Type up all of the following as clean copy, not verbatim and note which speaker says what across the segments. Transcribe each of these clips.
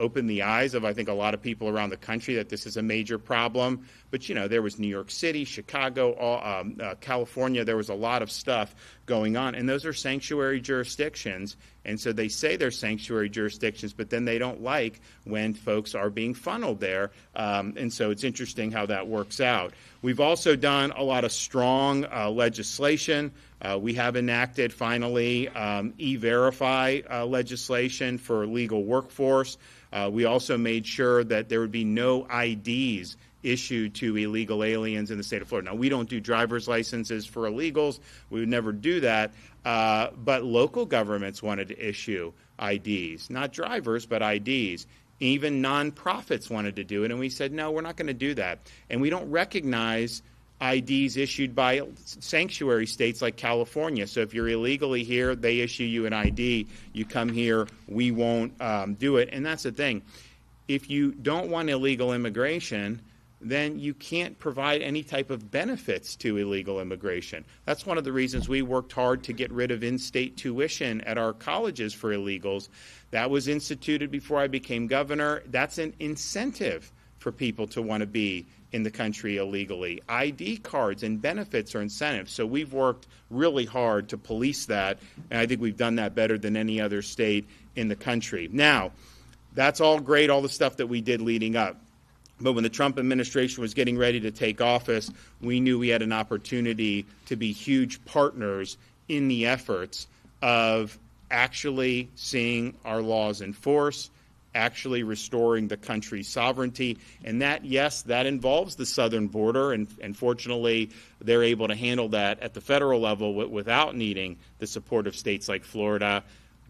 Speaker 1: opened the eyes of, I think, a lot of people around the country that this is a major problem. But, there was New York City, Chicago, California. There was a lot of stuff going on. And those are sanctuary jurisdictions. And so they say they're sanctuary jurisdictions, but then they don't like when folks are being funneled there. And so it's interesting how that works out. We've also done a lot of strong legislation. We have enacted, finally, E-Verify legislation for legal workforce. We also made sure that there would be no IDs issued to illegal aliens in the state of Florida. Now, we don't do driver's licenses for illegals. We would never do that. But local governments wanted to issue IDs, not drivers, but IDs. Even nonprofits wanted to do it, and we said, no, we're not going to do that. And we don't recognize IDs issued by sanctuary states like California. So if you're illegally here, they issue you an ID. You come here, we won't do it. And that's the thing. If you don't want illegal immigration, then you can't provide any type of benefits to illegal immigration. That's one of the reasons we worked hard to get rid of in-state tuition at our colleges for illegals. That was instituted before I became governor. That's an incentive for people to want to be in the country illegally. ID cards and benefits are incentives. So we've worked really hard to police that, and I think we've done that better than any other state in the country. Now, that's all great, all the stuff that we did leading up. But when the Trump administration was getting ready to take office, we knew we had an opportunity to be huge partners in the efforts of actually seeing our laws enforced, actually restoring the country's sovereignty. And that, yes, that involves the southern border, and fortunately they're able to handle that at the federal level without needing the support of states like Florida.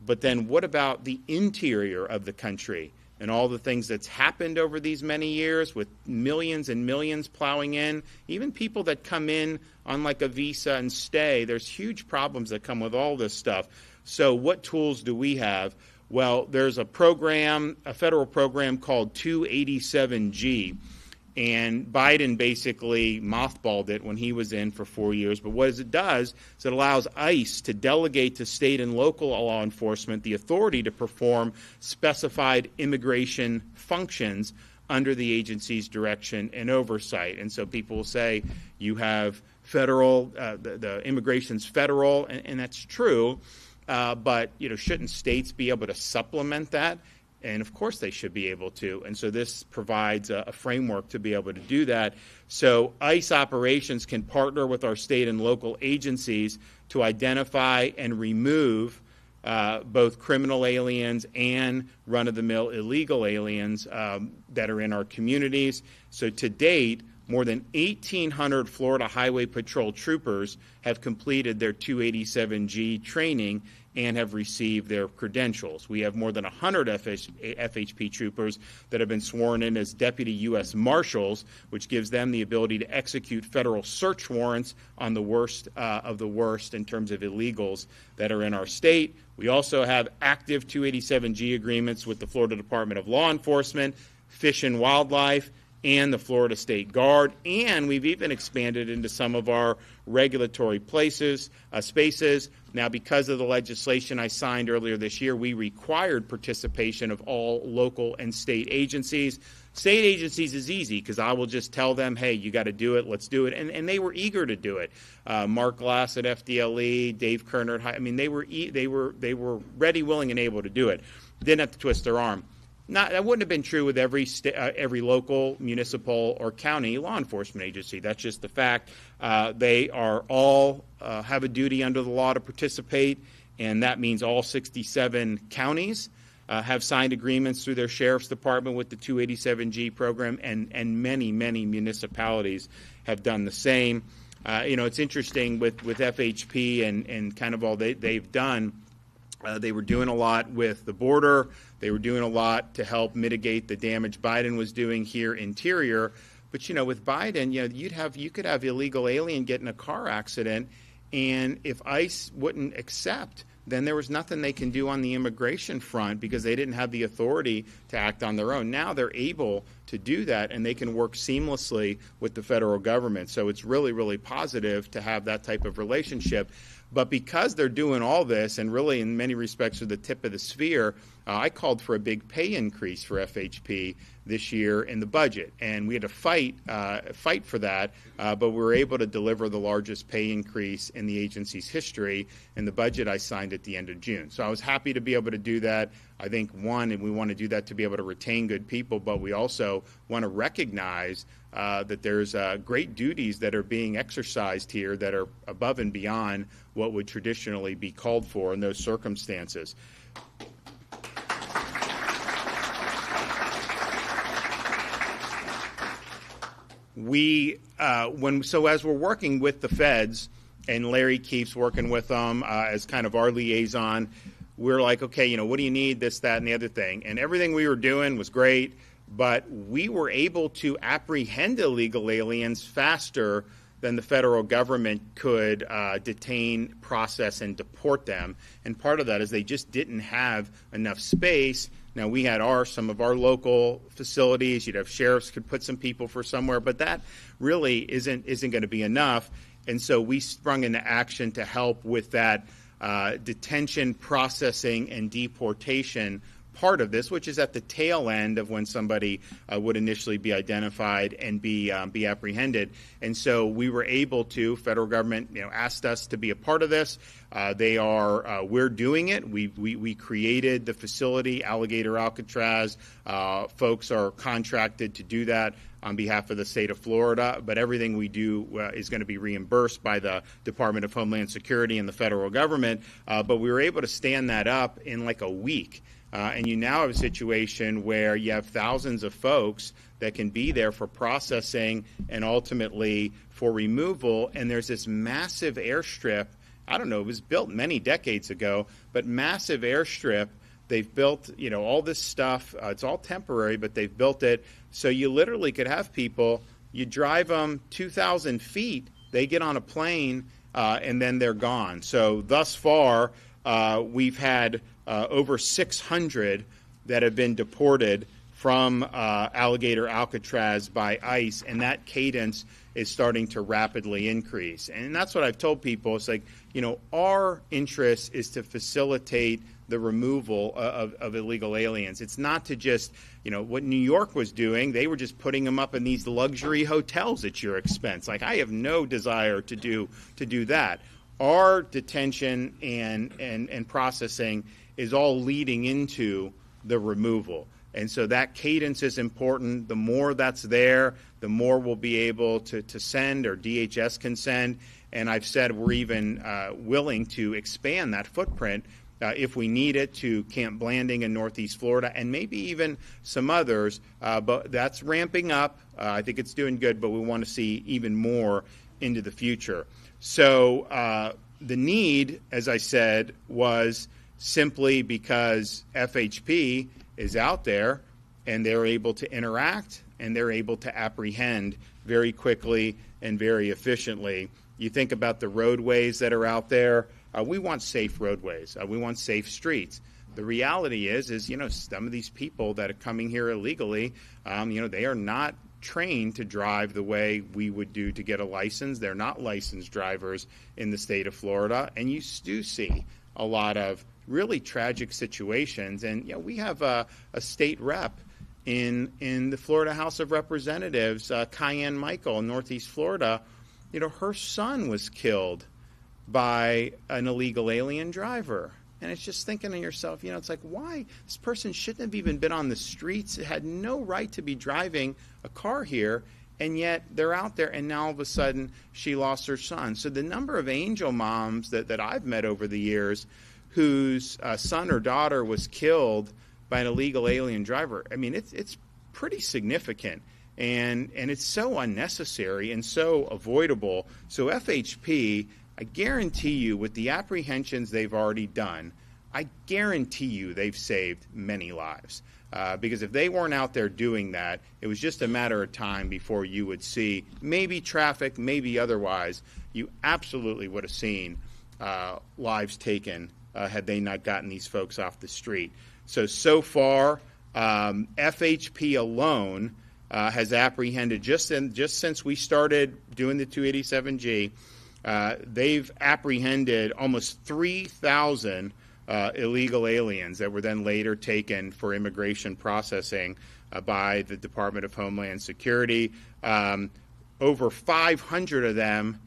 Speaker 1: But then what about the interior of the country and all the things that's happened over these many years with millions and millions plowing in? Even people that come in on like a visa and stay, there's huge problems that come with all this stuff. So what tools do we have? Well, there's a program, a federal program called 287G, and Biden basically mothballed it when he was in for 4 years. But what it does is it allows ICE to delegate to state and local law enforcement the authority to perform specified immigration functions under the agency's direction and oversight. And so people will say you have federal, the immigration's federal, and that's true. But, shouldn't states be able to supplement that? And, of course, they should be able to. And so this provides a framework to be able to do that. So ICE operations can partner with our state and local agencies to identify and remove both criminal aliens and run-of-the-mill illegal aliens that are in our communities. So to date, more than 1,800 Florida Highway Patrol troopers have completed their 287G training and have received their credentials. We have more than 100 FHP troopers that have been sworn in as Deputy U.S. Marshals, which gives them the ability to execute federal search warrants on the worst of the worst in terms of illegals that are in our state. We also have active 287G agreements with the Florida Department of Law Enforcement, Fish and Wildlife, and the Florida State Guard, and we've even expanded into some of our regulatory spaces. Now, because of the legislation I signed earlier this year, we required participation of all local and state agencies. State agencies is easy because I will just tell them, hey, you got to do it, let's do it, and they were eager to do it. Mark Glass at FDLE, Dave Kerner, they were ready, willing, and able to do it. Didn't have to twist their arm. That wouldn't have been true with every local, municipal, or county law enforcement agency. That's just the fact. They are all have a duty under the law to participate, and that means all 67 counties have signed agreements through their sheriff's department with the 287G program, and many, many municipalities have done the same. It's interesting with FHP and kind of all they've done. They were doing a lot with the border. They were doing a lot to help mitigate the damage Biden was doing here interior. But, with Biden, you could have illegal alien get in a car accident, and if ICE wouldn't accept, then there was nothing they can do on the immigration front because they didn't have the authority to act on their own. Now they're able to do that, and they can work seamlessly with the federal government. So it's really, really positive to have that type of relationship. But because they're doing all this, and really in many respects are the tip of the sphere, I called for a big pay increase for FHP this year in the budget, and we had to fight for that, but we were able to deliver the largest pay increase in the agency's history in the budget I signed at the end of June. So I was happy to be able to do that. I think, one, and we want to do that to be able to retain good people, but we also want to recognize that there's great duties that are being exercised here that are above and beyond what would traditionally be called for in those circumstances. As we're working with the feds, and Larry keeps working with them as kind of our liaison, we're like, okay, what do you need, this, that, and the other thing? And everything we were doing was great, but we were able to apprehend illegal aliens faster than the federal government could detain, process, and deport them. And part of that is they just didn't have enough space. Now, we had some of our local facilities. You'd have sheriffs could put some people for somewhere, but that really isn't going to be enough. And so we sprung into action to help with that detention, processing, and deportation part of this, which is at the tail end of when somebody would initially be identified and be apprehended. And so we were able to, federal government, asked us to be a part of this. We're doing it. We created the facility, Alligator Alcatraz. Folks are contracted to do that on behalf of the state of Florida, but everything we do is going to be reimbursed by the Department of Homeland Security and the federal government. But we were able to stand that up in like a week. And you now have a situation where you have thousands of folks that can be there for processing and ultimately for removal. And there's this massive airstrip. I don't know, it was built many decades ago, but massive airstrip. They've built, all this stuff. It's all temporary, but they've built it. So you literally could have people, you drive them 2,000 feet, they get on a plane, and then they're gone. So thus far, we've had over 600 that have been deported from Alligator Alcatraz by ICE, and that cadence is starting to rapidly increase. And that's what I've told people. It's like, our interest is to facilitate the removal of illegal aliens. It's not to just, what New York was doing. They were just putting them up in these luxury hotels at your expense. Like, I have no desire to do that. Our detention and processing is all leading into the removal. And so that cadence is important. The more that's there, the more we'll be able to send, or DHS can send. And I've said we're even willing to expand that footprint if we need it, to Camp Blanding in Northeast Florida, and maybe even some others. But that's ramping up. I think it's doing good, but we want to see even more into the future. So the need, as I said, was simply because FHP is out there and they're able to interact and they're able to apprehend very quickly and very efficiently. You think about the roadways that are out there. We want safe roadways. We want safe streets. The reality is some of these people that are coming here illegally, they are not trained to drive the way we would do to get a license. They're not licensed drivers in the state of Florida, and you do see a lot of really tragic situations. And we have a state rep in the Florida House of Representatives, Cayenne Michael, in Northeast Florida. Her son was killed by an illegal alien driver. And it's just thinking to yourself, it's like, why? This person shouldn't have even been on the streets. It had no right to be driving a car here, and yet they're out there, and now all of a sudden she lost her son. So the number of angel moms that I've met over the years whose son or daughter was killed by an illegal alien driver, it's pretty significant. And it's so unnecessary and so avoidable. So FHP, I guarantee you, with the apprehensions they've already done, I guarantee you they've saved many lives. Because if they weren't out there doing that, it was just a matter of time before you would see, maybe traffic, maybe otherwise, you absolutely would have seen lives taken had they not gotten these folks off the street. So far, FHP alone has apprehended, just since we started doing the 287G, they've apprehended almost 3,000 illegal aliens that were then later taken for immigration processing by the Department of Homeland Security. Over 500 of them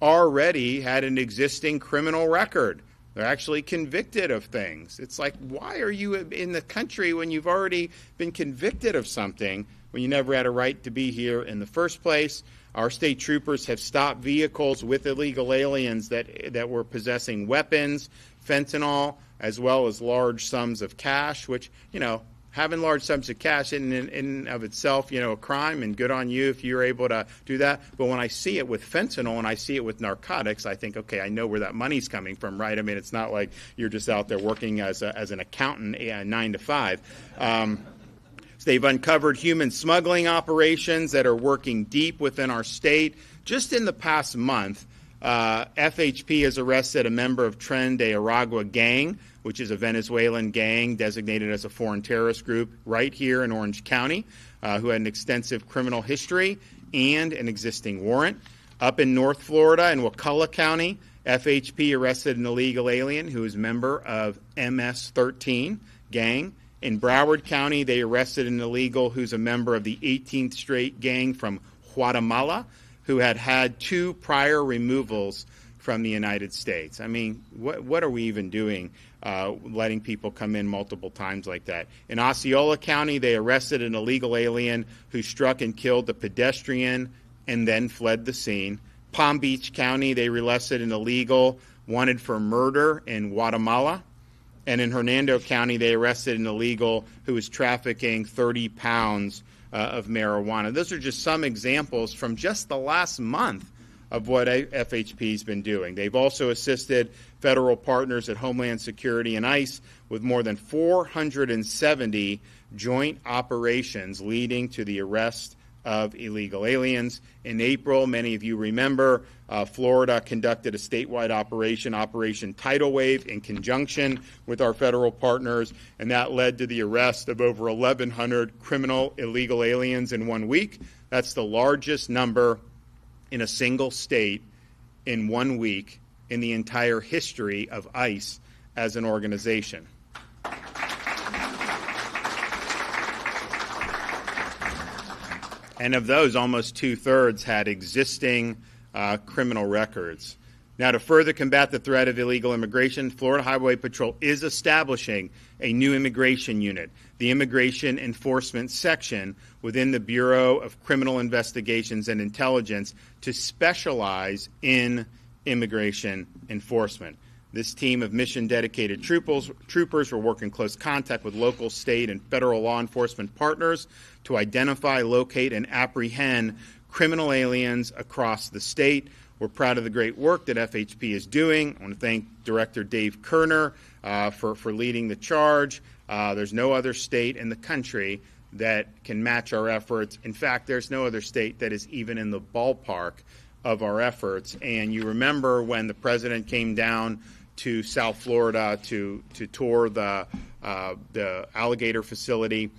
Speaker 1: already had an existing criminal record. They're actually convicted of things. It's like, why are you in the country when you've already been convicted of something, when you never had a right to be here in the first place? Our state troopers have stopped vehicles with illegal aliens that were possessing weapons, fentanyl, as well as large sums of cash, which, having large sums of cash in and of itself, a crime, and good on you if you're able to do that. But when I see it with fentanyl and I see it with narcotics, I think, okay, I know where that money's coming from, right? I mean, it's not like you're just out there working as an accountant 9 to 5. So they've uncovered human smuggling operations that are working deep within our state. Just in the past month, FHP has arrested a member of Tren de Aragua gang, which is a Venezuelan gang designated as a foreign terrorist group right here in Orange County, who had an extensive criminal history and an existing warrant. Up in North Florida in Wakulla County, FHP arrested an illegal alien who is a member of MS-13 gang. In Broward County, they arrested an illegal who's a member of the 18th Street gang from Guatemala, who had 2 prior removals from the United States. I mean, what are we even doing, letting people come in multiple times like that? In Osceola County, they arrested an illegal alien who struck and killed a pedestrian and then fled the scene. Palm Beach County, they arrested an illegal wanted for murder in Guatemala. And in Hernando County, they arrested an illegal who was trafficking 30 pounds of marijuana. Those are just some examples from just the last month of what FHP's been doing. They've also assisted federal partners at Homeland Security and ICE with more than 470 joint operations leading to the arrest of illegal aliens. In April, many of you remember, Florida conducted a statewide operation, Operation Tidal Wave, in conjunction with our federal partners, and that led to the arrest of over 1,100 criminal illegal aliens in 1 week. That's the largest number in a single state in 1 week in the entire history of ICE as an organization. And of those, almost 2/3 had existing criminal records. Now, to further combat the threat of illegal immigration, Florida Highway Patrol is establishing a new immigration unit, the Immigration Enforcement Section within the Bureau of Criminal Investigations and Intelligence, to specialize in immigration enforcement. This team of mission-dedicated troopers will work in close contact with local, state, and federal law enforcement partners to identify, locate, and apprehend criminal aliens across the state. We're proud of the great work that FHP is doing. I want to thank Director Dave Kerner for leading the charge. There's no other state in the country that can match our efforts. In fact, there's no other state that is even in the ballpark of our efforts. And you remember when the president came down to South Florida to tour the alligator facility,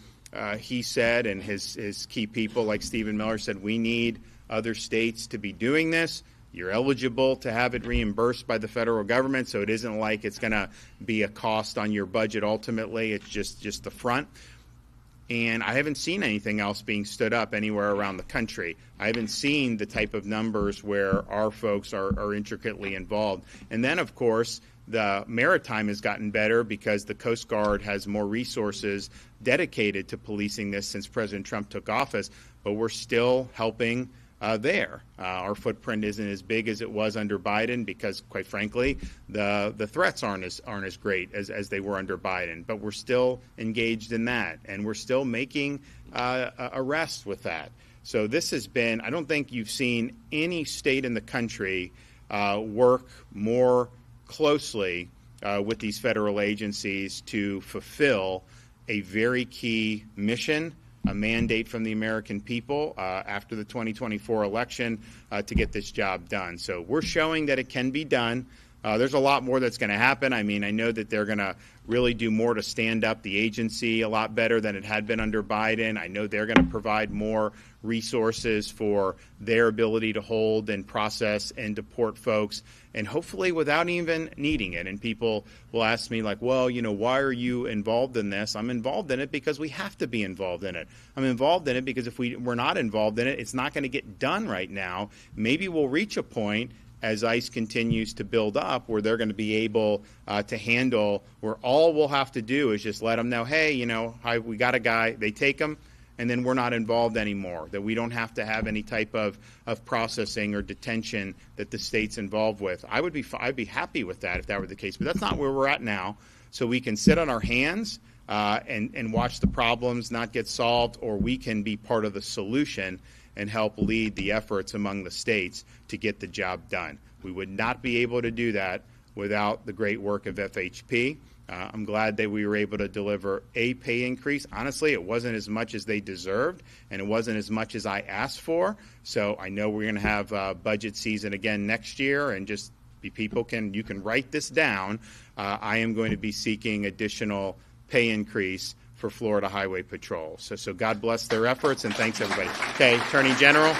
Speaker 1: he said, and his key people like Stephen Miller said, we need other states to be doing this. You're eligible to have it reimbursed by the federal government, so it isn't like it's going to be a cost on your budget ultimately. It's just the front. And I haven't seen anything else being stood up anywhere around the country. I haven't seen the type of numbers where our folks are intricately involved. And then, of course, the maritime has gotten better because the Coast Guard has more resources dedicated to policing this since President Trump took office, but we're still helping there. Our footprint isn't as big as it was under Biden because, quite frankly, the threats aren't as great as they were under Biden. But we're still engaged in that, and we're still making arrests with that. So this has been, I don't think you've seen any state in the country work more closely with these federal agencies to fulfill a very key mission, a mandate from the American people after the 2024 election to get this job done. So we're showing that it can be done. There's a lot more that's going to happen. I mean, I know that they're going to really do more to stand up the agency a lot better than it had been under Biden. I know they're going to provide more resources for their ability to hold and process and deport folks, and hopefully without even needing it. And people will ask me, like, well, why are you involved in this? I'm involved in it because we have to be involved in it. I'm involved in it because if we're not involved in it, it's not going to get done right now. Maybe we'll reach a point as ICE continues to build up where they're going to be able to handle, where all we'll have to do is just let them know, hey, we got a guy, they take him, and then we're not involved anymore, that we don't have to have any type of processing or detention that the state's involved with. I'd be happy with that if that were the case, but that's not where we're at now. So we can sit on our hands and watch the problems not get solved, or we can be part of the solution and help lead the efforts among the states to get the job done. We would not be able to do that without the great work of FHP. I'm glad that we were able to deliver a pay increase. Honestly, it wasn't as much as they deserved, and it wasn't as much as I asked for. So I know we're going to have budget season again next year, and just you can write this down. I am going to be seeking additional pay increase for Florida Highway Patrol. So God bless their efforts, and thanks, everybody. Okay, Attorney General.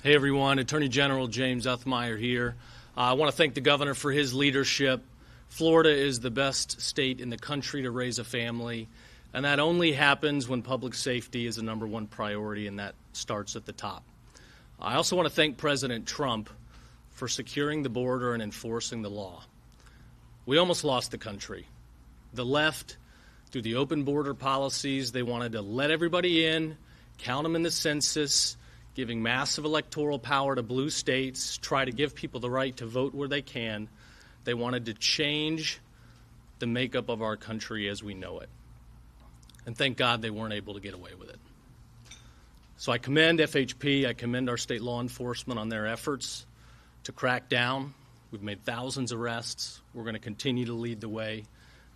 Speaker 2: Hey, everyone. Attorney General James Uthmeier here. I want to thank the governor for his leadership. Florida is the best state in the country to raise a family, and that only happens when public safety is the #1 priority, and that starts at the top. I also want to thank President Trump for securing the border and enforcing the law. We almost lost the country. The left, through the open border policies, they wanted to let everybody in, count them in the census, giving massive electoral power to blue states, try to give people the right to vote where they can. They wanted to change the makeup of our country as we know it. And thank God they weren't able to get away with it. So I commend FHP, I commend our state law enforcement on their efforts to crack down. We've made thousands of arrests. We're going to continue to lead the way,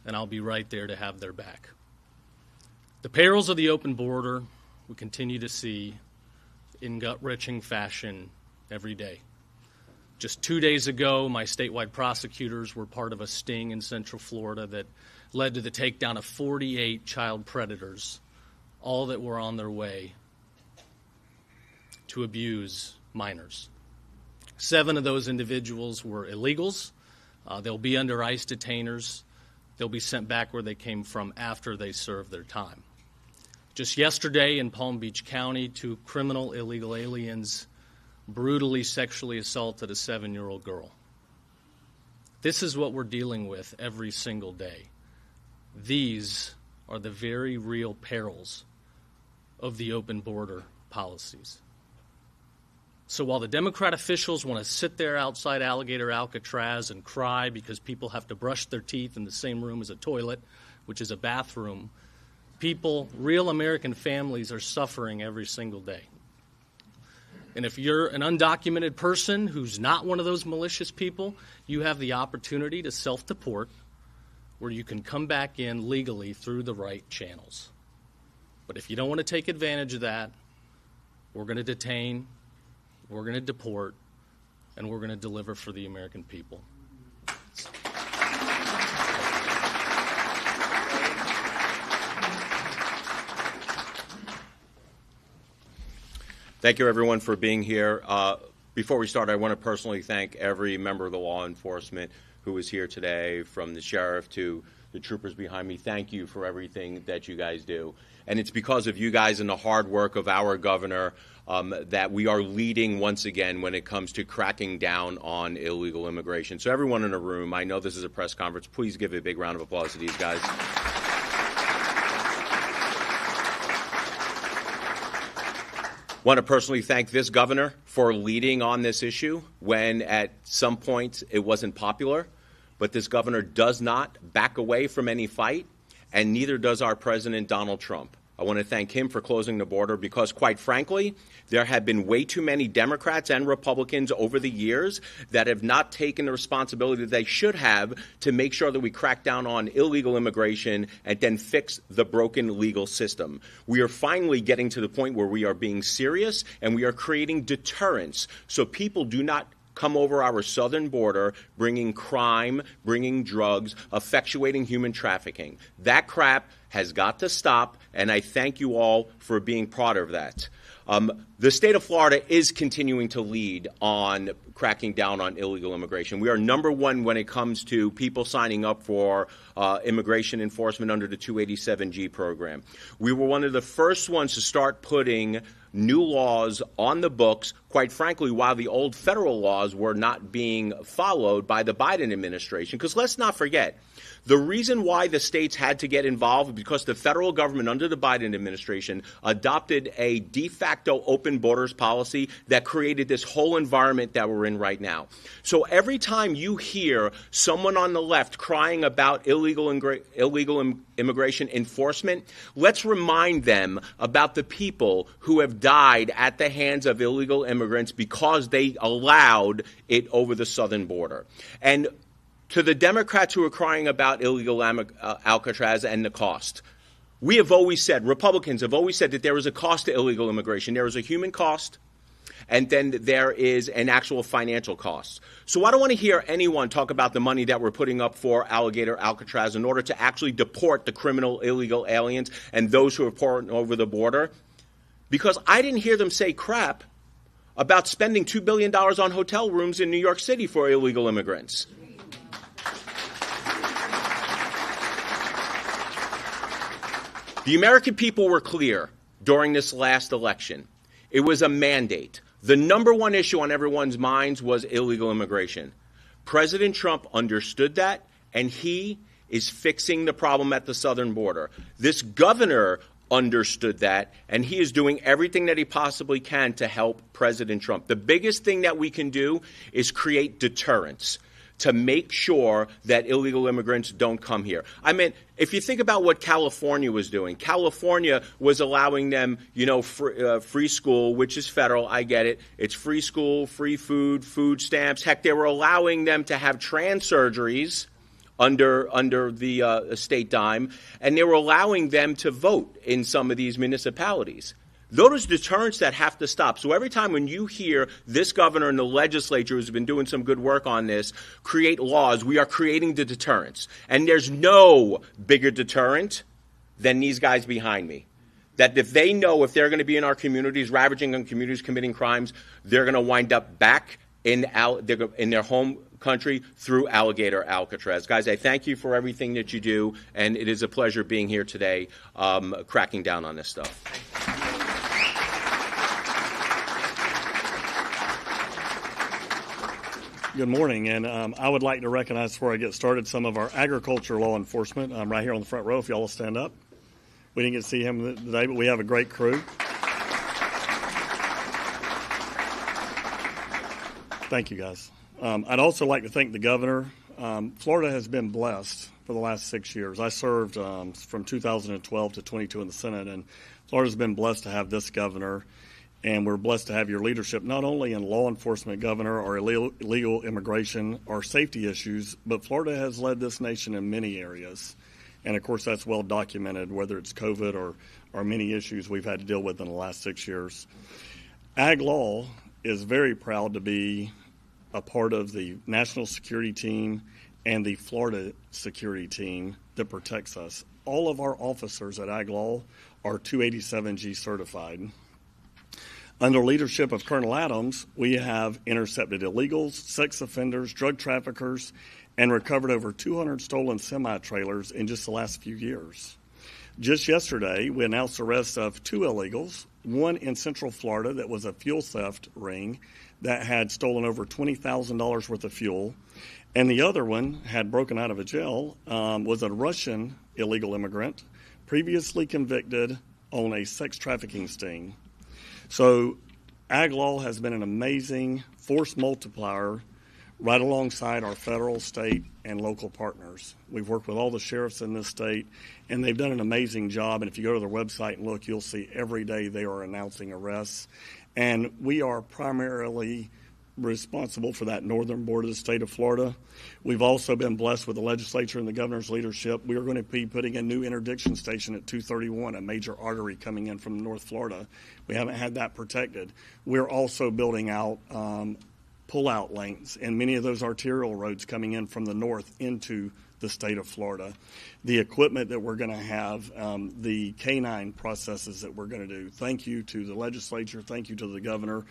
Speaker 2: and I'll be right there to have their back. The perils of the open border we continue to see in gut-wrenching fashion every day. Just 2 days ago, my statewide prosecutors were part of a sting in Central Florida that led to the takedown of 48 child predators, all that were on their way to abuse minors. 7 of those individuals were illegals. They'll be under ICE detainers. They'll be sent back where they came from after they serve their time. Just yesterday in Palm Beach County, 2 criminal illegal aliens brutally sexually assaulted a 7-year-old girl. This is what we're dealing with every single day. These are the very real perils of the open border policies. So while the Democrat officials want to sit there outside Alligator Alcatraz and cry because people have to brush their teeth in the same room as a toilet, which is a bathroom, real American families are suffering every single day. And if you're an undocumented person who's not one of those malicious people, you have the opportunity to self-deport, where you can come back in legally through the right channels. But if you don't want to take advantage of that, we're going to detain, we're going to deport, and we're going to deliver for the American people.
Speaker 3: Thank you, everyone, for being here. Before we start, I want to personally thank every member of the law enforcement who is here today, from the sheriff to the troopers behind me. Thank you for everything that you guys do. And it's because of you guys and the hard work of our governor that we are leading once again when it comes to cracking down on illegal immigration. So everyone in the room, I know this is a press conference. Please give a big round of applause to these guys. Want to personally thank this governor for leading on this issue when at some point it wasn't popular. But this governor does not back away from any fight, and neither does our president, Donald Trump. I want to thank him for closing the border because, quite frankly, there have been way too many Democrats and Republicans over the years that have not taken the responsibility that they should have to make sure that we crack down on illegal immigration and then fix the broken legal system. We are finally getting to the point where we are being serious and we are creating deterrence so people do not come over our southern border bringing crime, bringing drugs, effectuating human trafficking. That crap has got to stop, and I thank you all for being part of that. The state of Florida is continuing to lead on cracking down on illegal immigration. We are number one when it comes to people signing up for immigration enforcement under the 287G program. We were one of the first ones to start putting new laws on the books, quite frankly, while the old federal laws were not being followed by the Biden administration. Because let's not forget, the reason why the states had to get involved was because the federal government under the Biden administration adopted a de facto open borders policy that created this whole environment that we're in right now. So every time you hear someone on the left crying about illegal immigration enforcement, let's remind them about the people who have died at the hands of illegal immigrants because they allowed it over the southern border. And to the Democrats who are crying about illegal Alcatraz and the cost, we have always said, Republicans have always said that there is a cost to illegal immigration. There is a human cost, and then there is an actual financial cost. So I don't want to hear anyone talk about the money that we're putting up for Alligator Alcatraz in order to actually deport the criminal illegal aliens and those who are pouring over the border, because I didn't hear them say crap about spending $2 billion on hotel rooms in New York City for illegal immigrants. The American people were clear during this last election. It was a mandate. The number one issue on everyone's minds was illegal immigration. President Trump understood that, and he is fixing the problem at the southern border. This governor understood that, and he is doing everything that he possibly can to help President Trump. The biggest thing that we can do is create deterrence to make sure that illegal immigrants don't come here. I mean, if you think about what California was doing, California was allowing them, free school, which is federal. I get it. It's free school, free food, food stamps. Heck, they were allowing them to have trans surgeries under the state dime, and they were allowing them to vote in some of these municipalities. Those are deterrents that have to stop. So every time when you hear this governor and the legislature who's been doing some good work on this create laws, we are creating the deterrents. And there's no bigger deterrent than these guys behind me. That if they know if they're going to be in our communities, ravaging on communities, committing crimes, they're going to wind up back in their home country through Alligator Alcatraz. Guys, I thank you for everything that you do, and it is a pleasure being here today cracking down on this stuff.
Speaker 4: Good morning, and I would like to recognize before I get started some of our agriculture law enforcement. I'm right here on the front row, if y'all will stand up. We didn't get to see him today, but we have a great crew. Thank you, guys. I'd also like to thank the governor. Florida has been blessed for the last 6 years. I served from 2012 to 22 in the Senate, and Florida's been blessed to have this governor. And we're blessed to have your leadership, not only in law enforcement, Governor, or illegal immigration or safety issues, but Florida has led this nation in many areas. And, of course, that's well documented, whether it's COVID or many issues we've had to deal with in the last 6 years. Ag Law is very proud to be a part of the national security team and the Florida security team that protects us. All of our officers at Ag Law are 287G certified. Under leadership of Colonel Adams, we have intercepted illegals, sex offenders, drug traffickers, and recovered over 200 stolen semi-trailers in just the last few years. Just yesterday, we announced the arrest of 2 illegals, one in Central Florida that was a fuel theft ring that had stolen over $20,000 worth of fuel, and the other one had broken out of a jail, was a Russian illegal immigrant, previously convicted on a sex trafficking sting. So Ag Law has been an amazing force multiplier right alongside our federal, state, and local partners. We've worked with all the sheriffs in this state, and they've done an amazing job. And if you go to their website and look, you'll see every day they are announcing arrests. And we are primarily responsible for that northern border of the state of Florida. We've also been blessed with the legislature and the governor's leadership. We are going to be putting a new interdiction station at 231, a major artery coming in from North Florida. We haven't had that protected. We're also building out pull-out lanes and many of those arterial roads coming in from the north into the state of Florida. The equipment that we're going to have, the canine processes that we're going to do. Thank you to the legislature. Thank you to the governor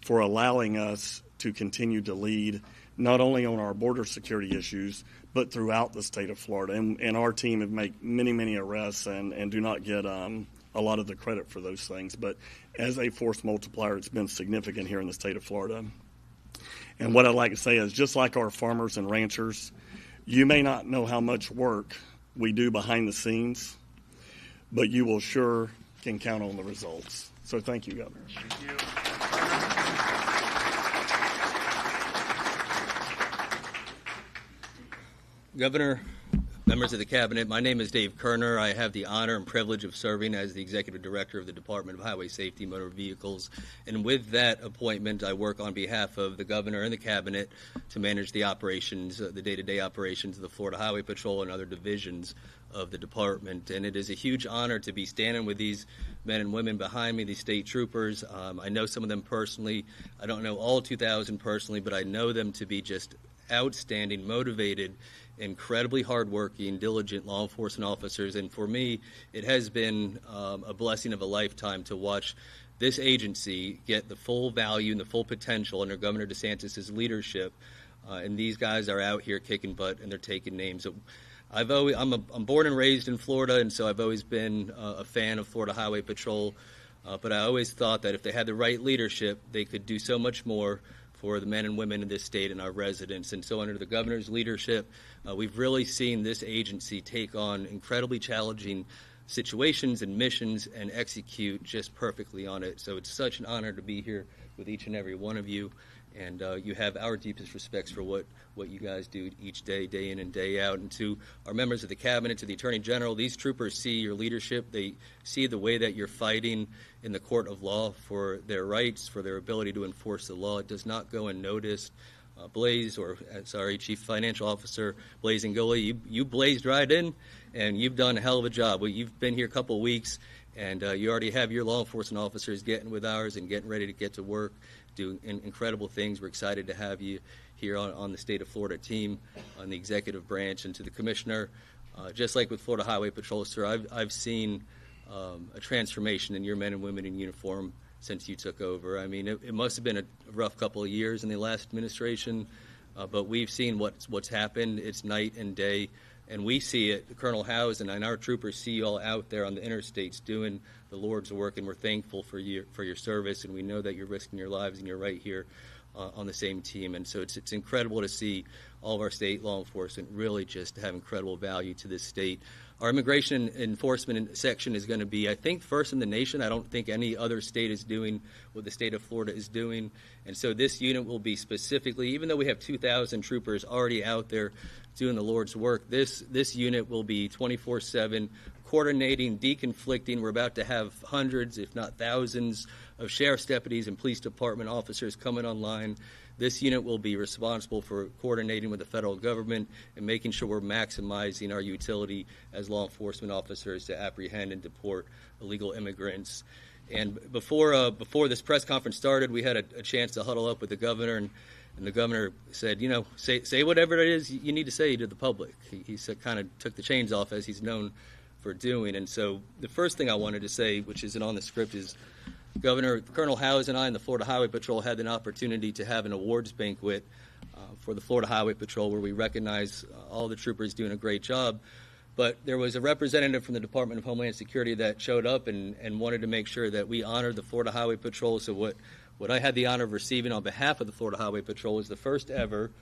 Speaker 4: for allowing us to continue to lead not only on our border security issues, but throughout the state of Florida. And our team have made many, many arrests and do not get a lot of the credit for those things. But as a force multiplier, it's been significant here in the state of Florida. And what I'd like to say is, just like our farmers and ranchers, you may not know how much work we do behind the scenes, but you will sure can count on the results. So thank you, Governor.
Speaker 1: Thank you.
Speaker 5: Governor, members of the Cabinet, my name is Dave Kerner. I have the honor and privilege of serving as the Executive Director of the Department of Highway Safety and Motor Vehicles. And with that appointment, I work on behalf of the Governor and the Cabinet to manage the operations, the day-to-day operations of the Florida Highway Patrol and other divisions of the department. And it is a huge honor to be standing with these men and women behind me, these state troopers. I know some of them personally. I don't know all 2,000 personally, but I know them to be just outstanding, motivated, incredibly hardworking, diligent law enforcement officers. And for me, it has been a blessing of a lifetime to watch this agency get the full value and the full potential under Governor DeSantis' leadership. And these guys are out here kicking butt, and they're taking names. I'm born and raised in Florida, and so I've always been a fan of Florida Highway Patrol. But I always thought that if they had the right leadership, they could do so much more for the men and women in this state and our residents. And so under the governor's leadership, we've really seen this agency take on incredibly challenging situations and missions and execute just perfectly on it. So it's such an honor to be here with each and every one of you. And you have our deepest respects for what you guys do each day, day in and day out. And to our members of the Cabinet, to the Attorney General, these troopers see your leadership. They see the way that you're fighting in the court of law for their rights, for their ability to enforce the law. It does not go unnoticed. Chief Financial Officer Blaze Ngoli, you blazed right in, and you've done a hell of a job. Well, you've been here a couple of weeks, and you already have your law enforcement officers getting with ours and getting ready to get to work, doing incredible things. We're excited to have you here on the state of Florida team, on the executive branch. And to the Commissioner, just like with Florida Highway Patrol, sir, I've seen a transformation in your men and women in uniform since you took over. I mean, it must have been a rough couple of years in the last administration, but we've seen what's happened. It's night and day, and we see it. Colonel Howes and our troopers see you all out there on the interstates doing the Lord's work, and we're thankful for your service, and we know that you're risking your lives, and you're right here on the same team. And so it's incredible to see all of our state law enforcement really just have incredible value to this state. Our immigration enforcement section is going to be, I think, first in the nation. I don't think any other state is doing what the state of Florida is doing. And so this unit will be specifically, even though we have 2,000 troopers already out there doing the Lord's work, this unit will be 24/7 coordinating, deconflicting. We're about to have hundreds, if not thousands, of sheriff's deputies and police department officers coming online. This unit will be responsible for coordinating with the federal government and making sure we're maximizing our utility as law enforcement officers to apprehend and deport illegal immigrants. And before this press conference started, we had a chance to huddle up with the governor, and the governor said, say whatever it is you need to say to the public. He kind of took the chains off, as he's known for doing. And so the first thing I wanted to say, which isn't on the script, is Governor Colonel Howes and I and the Florida Highway Patrol had an opportunity to have an awards banquet for the Florida Highway Patrol, where we recognize all the troopers doing a great job. But there was a representative from the Department of Homeland Security that showed up and wanted to make sure that we honored the Florida Highway Patrol. So what I had the honor of receiving on behalf of the Florida Highway Patrol is the first ever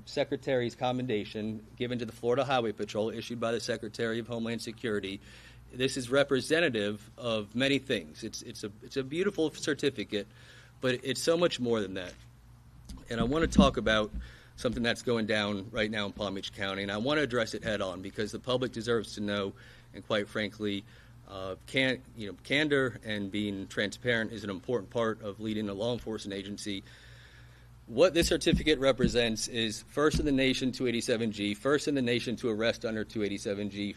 Speaker 5: Secretary's Commendation given to the Florida Highway Patrol, issued by the Secretary of Homeland Security. This is representative of many things. It's a beautiful certificate, but it's so much more than that. And I want to talk about something that's going down right now in Palm Beach County, and I want to address it head on because the public deserves to know, and quite frankly, candor and being transparent is an important part of leading a law enforcement agency. What this certificate represents is first in the nation 287G, first in the nation to arrest under 287G,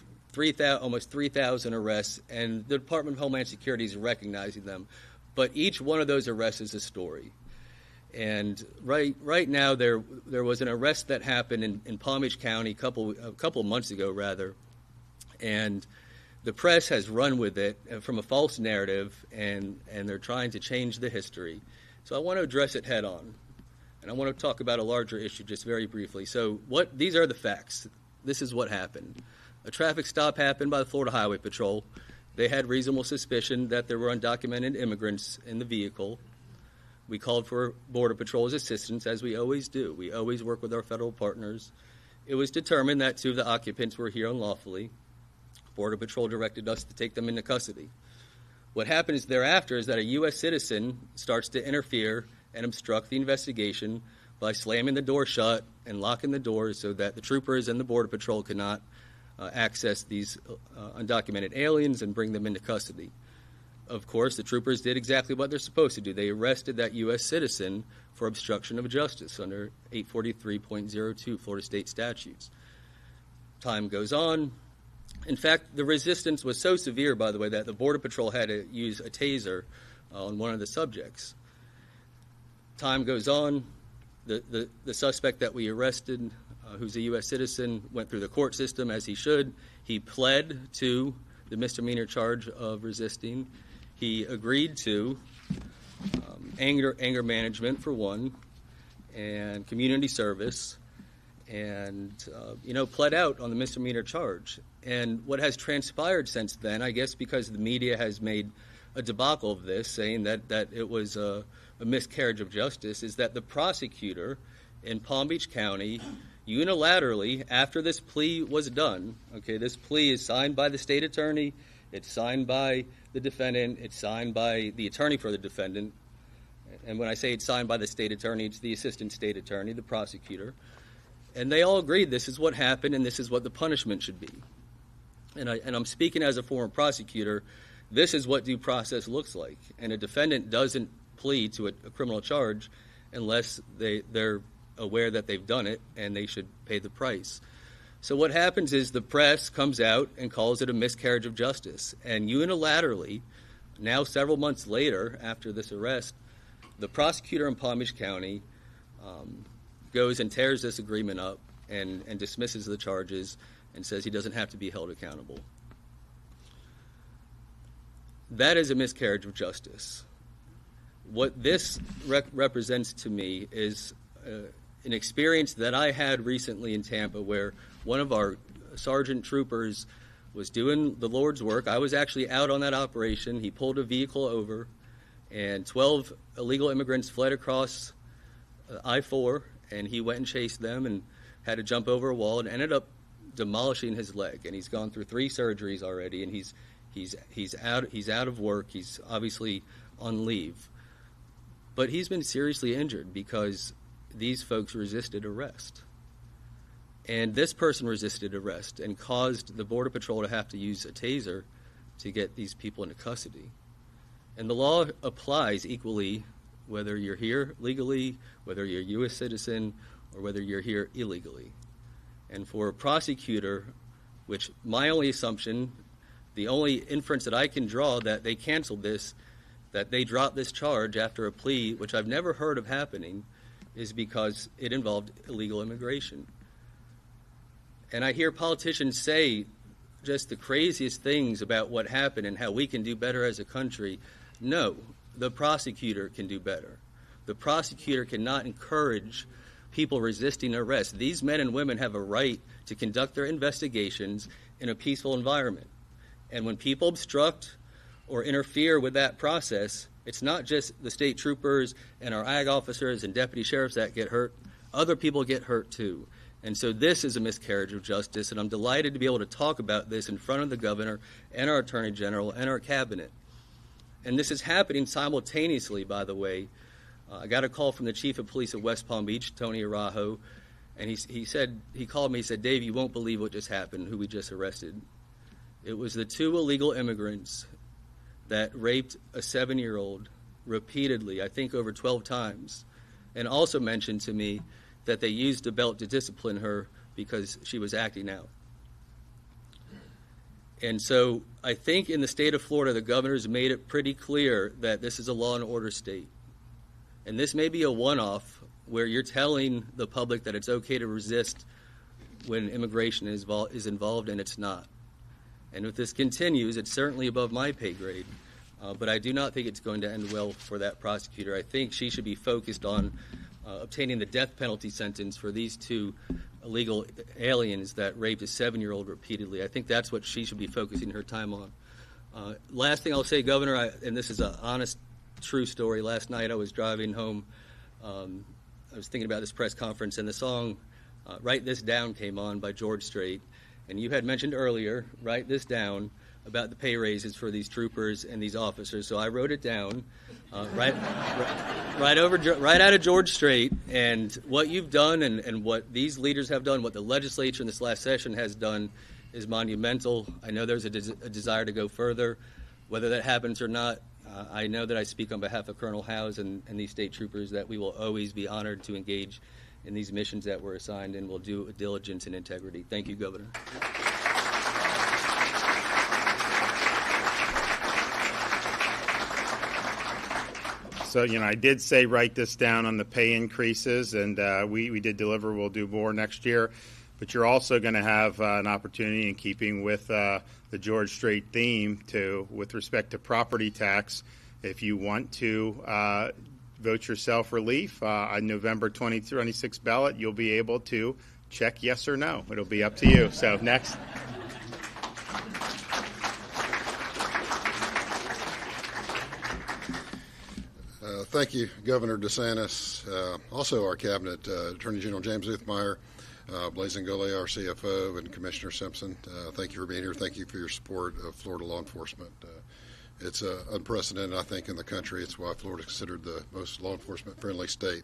Speaker 5: almost 3,000 arrests, and the Department of Homeland Security is recognizing them. But each one of those arrests is a story. And right now there was an arrest that happened in Palm Beach County a couple of months ago, rather, and the press has run with it from a false narrative, and they're trying to change the history. So I want to address it head on. And I want to talk about a larger issue just very briefly. So these are the facts. This is what happened. A traffic stop happened by the Florida Highway Patrol. They had reasonable suspicion that there were undocumented immigrants in the vehicle. We called for Border Patrol's assistance, as we always do. We always work with our federal partners. It was determined that 2 of the occupants were here unlawfully. Border Patrol directed us to take them into custody. What happens thereafter is that a U.S. citizen starts to interfere and obstruct the investigation by slamming the door shut and locking the doors so that the troopers and the Border Patrol cannot access these undocumented aliens and bring them into custody. Of course, the troopers did exactly what they're supposed to do. They arrested that U.S. citizen for obstruction of justice under 843.02 Florida state statutes. Time goes on. In fact, the resistance was so severe, by the way, that the Border Patrol had to use a taser on one of the subjects. Time goes on. The suspect that we arrested, who's a U.S. citizen, went through the court system as he should. He pled to the misdemeanor charge of resisting. He agreed to anger management, for one, and community service, and pled out on the misdemeanor charge. And what has transpired since then, I guess because the media has made a debacle of this, saying that it was a miscarriage of justice, is that the prosecutor in Palm Beach County unilaterally, after this plea was done, okay, this plea is signed by the state attorney, it's signed by the defendant, it's signed by the attorney for the defendant, and when I say it's signed by the state attorney, it's the assistant state attorney, the prosecutor, and they all agreed this is what happened and this is what the punishment should be. And I'm speaking as a former prosecutor. This is what due process looks like, and a defendant doesn't plead to a criminal charge unless they're aware that they've done it and they should pay the price. So what happens is the press comes out and calls it a miscarriage of justice, and unilaterally, now several months later after this arrest, the prosecutor in Palm Beach County goes and tears this agreement up and dismisses the charges and says he doesn't have to be held accountable. That is a miscarriage of justice. What this represents to me is an experience that I had recently in Tampa where one of our sergeant troopers was doing the Lord's work. I was actually out on that operation. He pulled a vehicle over, and 12 illegal immigrants fled across I-4, and he went and chased them and had to jump over a wall and ended up demolishing his leg. And he's gone through 3 surgeries already, and he's out of work. He's obviously on leave. But he's been seriously injured because these folks resisted arrest. And this person resisted arrest and caused the Border Patrol to have to use a taser to get these people into custody. And the law applies equally whether you're here legally, whether you're a U.S. citizen, or whether you're here illegally. And for a prosecutor, which my only assumption, the only inference that I can draw that they canceled this, that they dropped this charge after a plea, which I've never heard of happening, is because it involved illegal immigration. And I hear politicians say just the craziest things about what happened and how we can do better as a country. No, the prosecutor can do better. The prosecutor cannot encourage people resisting arrest. These men and women have a right to conduct their investigations in a peaceful environment. And when people obstruct or interfere with that process, it's not just the state troopers and our ag officers and deputy sheriffs that get hurt. Other people get hurt too. And so this is a miscarriage of justice, and I'm delighted to be able to talk about this in front of the governor and our attorney general and our cabinet. And this is happening simultaneously, by the way. I got a call from the chief of police of West Palm Beach, Tony Araujo, And he called me, he said, "Dave, you won't believe what just happened, who we just arrested." It was the 2 illegal immigrants that raped a 7-year-old repeatedly, I think over 12 times, and also mentioned to me that they used a belt to discipline her because she was acting out. And so I think in the state of Florida, the governor's made it pretty clear that this is a law and order state. And this may be a one-off where you're telling the public that it's okay to resist when immigration is involved, and it's not. And if this continues, it's certainly above my pay grade. But I do not think it's going to end well for that prosecutor. I think she should be focused on obtaining the death penalty sentence for these 2 illegal aliens that raped a 7-year-old repeatedly. I think that's what she should be focusing her time on. Last thing I'll say, Governor, and this is an honest, true story. Last night I was driving home. I was thinking about this press conference, and the song Write This Down came on by George Strait. And you had mentioned earlier, write this down, about the pay raises for these troopers and these officers. So I wrote it down, right out of George Strait. And what you've done and what these leaders have done, what the legislature in this last session has done, is monumental. I know there's a desire to go further. Whether that happens or not, I know that I speak on behalf of Colonel Howes and these state troopers that we will always be honored to engage in these missions that we're assigned, and will do it with diligence and integrity. Thank you, Governor.
Speaker 1: So, I did say write this down on the pay increases, and we did deliver. We'll do more next year. But you're also going to have an opportunity, in keeping with the George Strait theme, with respect to property tax, if you want to vote yourself relief on November 2026 ballot, you'll be able to check yes or no. It'll be up to you. So next.
Speaker 6: Thank you, Governor DeSantis. Also, our Cabinet, Attorney General James Uthmeier, Blazing Gully, our CFO, and Commissioner Simpson. Thank you for being here. Thank you for your support of Florida law enforcement. It's unprecedented, I think, in the country. It's why Florida is considered the most law enforcement-friendly state.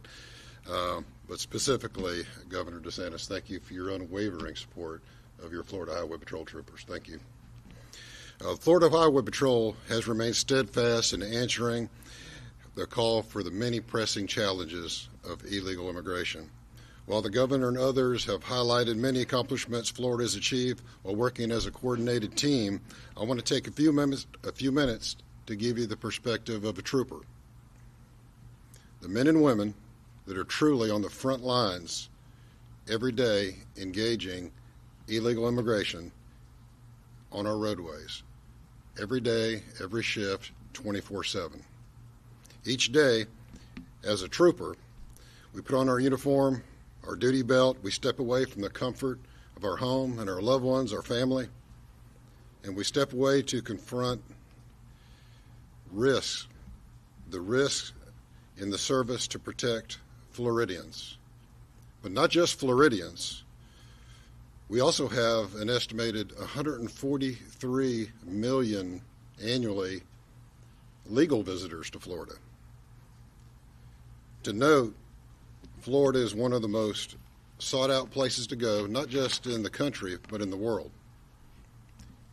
Speaker 6: But specifically, Governor DeSantis, thank you for your unwavering support of your Florida Highway Patrol troopers. Thank you. Florida Highway Patrol has remained steadfast in answering the call for the many pressing challenges of illegal immigration. While the governor and others have highlighted many accomplishments Florida has achieved while working as a coordinated team, I want to take a few minutes to give you the perspective of a trooper. The men and women that are truly on the front lines every day engaging illegal immigration on our roadways. Every day, every shift, 24/7. Each day, as a trooper, we put on our uniform, our duty belt, we step away from the comfort of our home and our loved ones, our family, and we step away to confront risks, the risks in the service to protect Floridians. But not just Floridians. We also have an estimated 143 million annually legal visitors to Florida. To note, Florida is one of the most sought-out places to go, not just in the country, but in the world.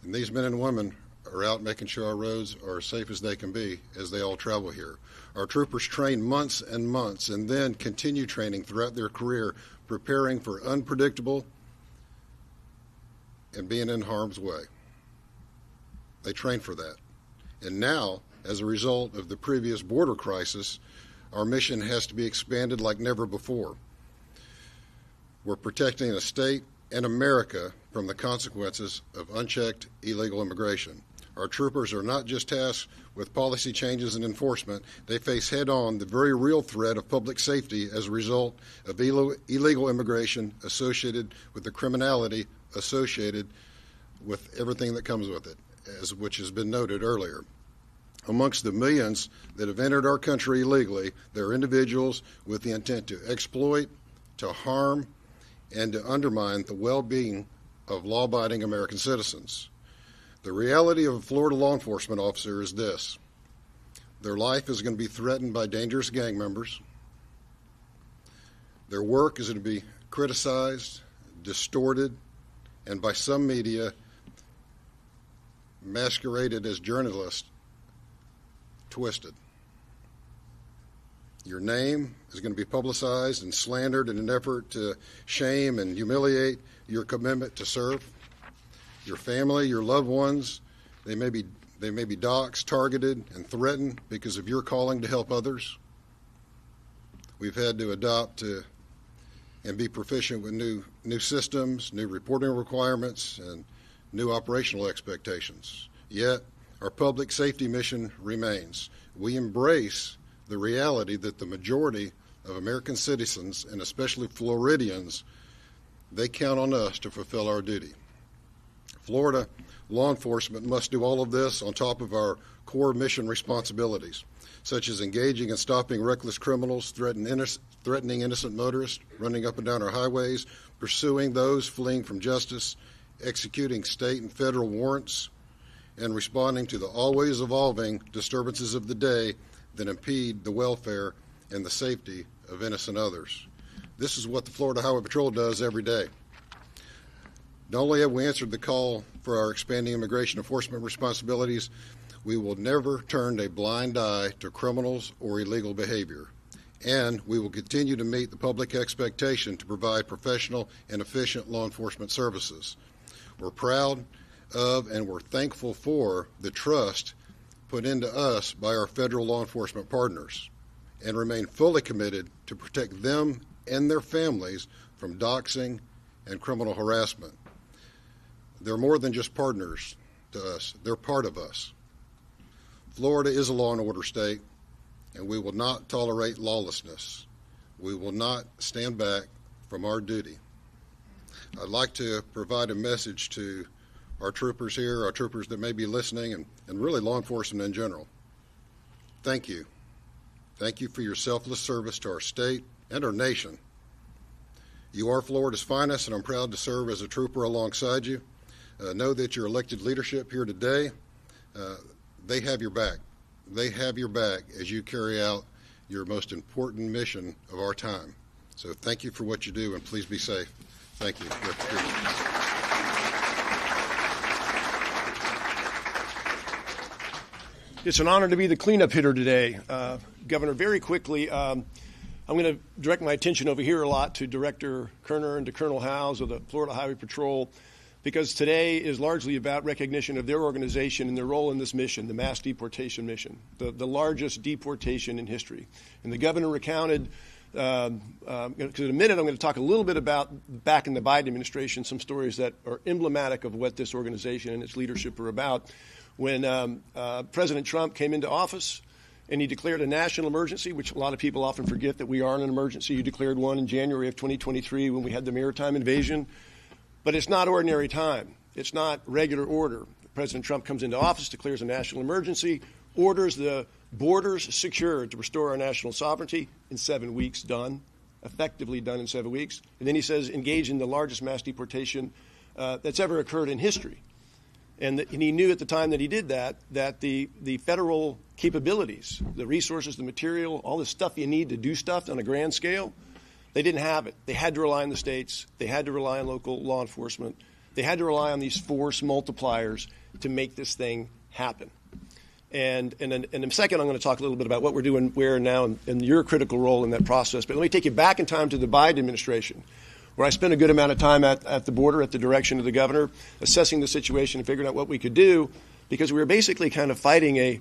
Speaker 6: And these men and women are out making sure our roads are as safe as they can be as they all travel here. Our troopers train months and months and then continue training throughout their career, preparing for unpredictable and being in harm's way. They train for that. And now, as a result of the previous border crisis, our mission has to be expanded like never before. We're protecting a state and America from the consequences of unchecked illegal immigration. Our troopers are not just tasked with policy changes and enforcement. They face head-on the very real threat of public safety as a result of illegal immigration associated with the criminality associated with everything that comes with it, which has been noted earlier. Amongst the millions that have entered our country illegally, there are individuals with the intent to exploit, to harm, and to undermine the well-being of law-abiding American citizens. The reality of a Florida law enforcement officer is this: their life is going to be threatened by dangerous gang members. Their work is going to be criticized, distorted, and by some media masqueraded as journalists, twisted. Your name is going to be publicized and slandered in an effort to shame and humiliate your commitment to serve. Your family, your loved ones, they may be doxxed, targeted, and threatened because of your calling to help others. We've had to adopt and be proficient with new systems, new reporting requirements, and new operational expectations. Yet, our public safety mission remains. We embrace the reality that the majority of American citizens, and especially Floridians, they count on us to fulfill our duty. Florida law enforcement must do all of this on top of our core mission responsibilities, such as engaging and stopping reckless criminals, threatening innocent motorists, running up and down our highways, pursuing those fleeing from justice, executing state and federal warrants, and responding to the always evolving disturbances of the day that impede the welfare and the safety of innocent others. This is what the Florida Highway Patrol does every day. Not only have we answered the call for our expanding immigration enforcement responsibilities, we will never turn a blind eye to criminals or illegal behavior. And we will continue to meet the public expectation to provide professional and efficient law enforcement services. We're proud of and we're thankful for the trust put into us by our federal law enforcement partners, and remain fully committed to protect them and their families from doxing and criminal harassment. They're more than just partners to us. They're part of us. Florida is a law and order state, and we will not tolerate lawlessness. We will not stand back from our duty. I'd like to provide a message to our troopers here, our troopers that may be listening, and really law enforcement in general. Thank you. Thank you for your selfless service to our state and our nation. You are Florida's finest, and I'm proud to serve as a trooper alongside you. Know that your elected leadership here today, they have your back. They have your back as you carry out your most important mission of our time. So thank you for what you do, and please be safe. Thank you.
Speaker 7: It's an honor to be the cleanup hitter today. Governor, very quickly, I'm going to direct my attention over here a lot to Director Kerner and to Colonel Howes of the Florida Highway Patrol, because today is largely about recognition of their organization and their role in this mission, the mass deportation mission, the largest deportation in history. And the governor recounted, because in a minute I'm going to talk a little bit about back in the Biden administration, some stories that are emblematic of what this organization and its leadership are about. When President Trump came into office and he declared a national emergency, which a lot of people often forget that we are in an emergency. He declared one in January of 2023 when we had the maritime invasion. But it's not ordinary time. It's not regular order. President Trump comes into office, declares a national emergency, orders the borders secured to restore our national sovereignty in 7 weeks, done, effectively done in 7 weeks. And then he says engage in the largest mass deportation that's ever occurred in history. And he knew at the time that he did that the federal capabilities, the resources, the material, all the stuff you need to do stuff on a grand scale, they didn't have it. They had to rely on the states. They had to rely on local law enforcement. They had to rely on these force multipliers to make this thing happen. And in a second, I'm going to talk a little bit about what we're doing where now and your critical role in that process. But let me take you back in time to the Biden administration, where I spent a good amount of time at the border at the direction of the governor, assessing the situation and figuring out what we could do, because we were basically kind of fighting a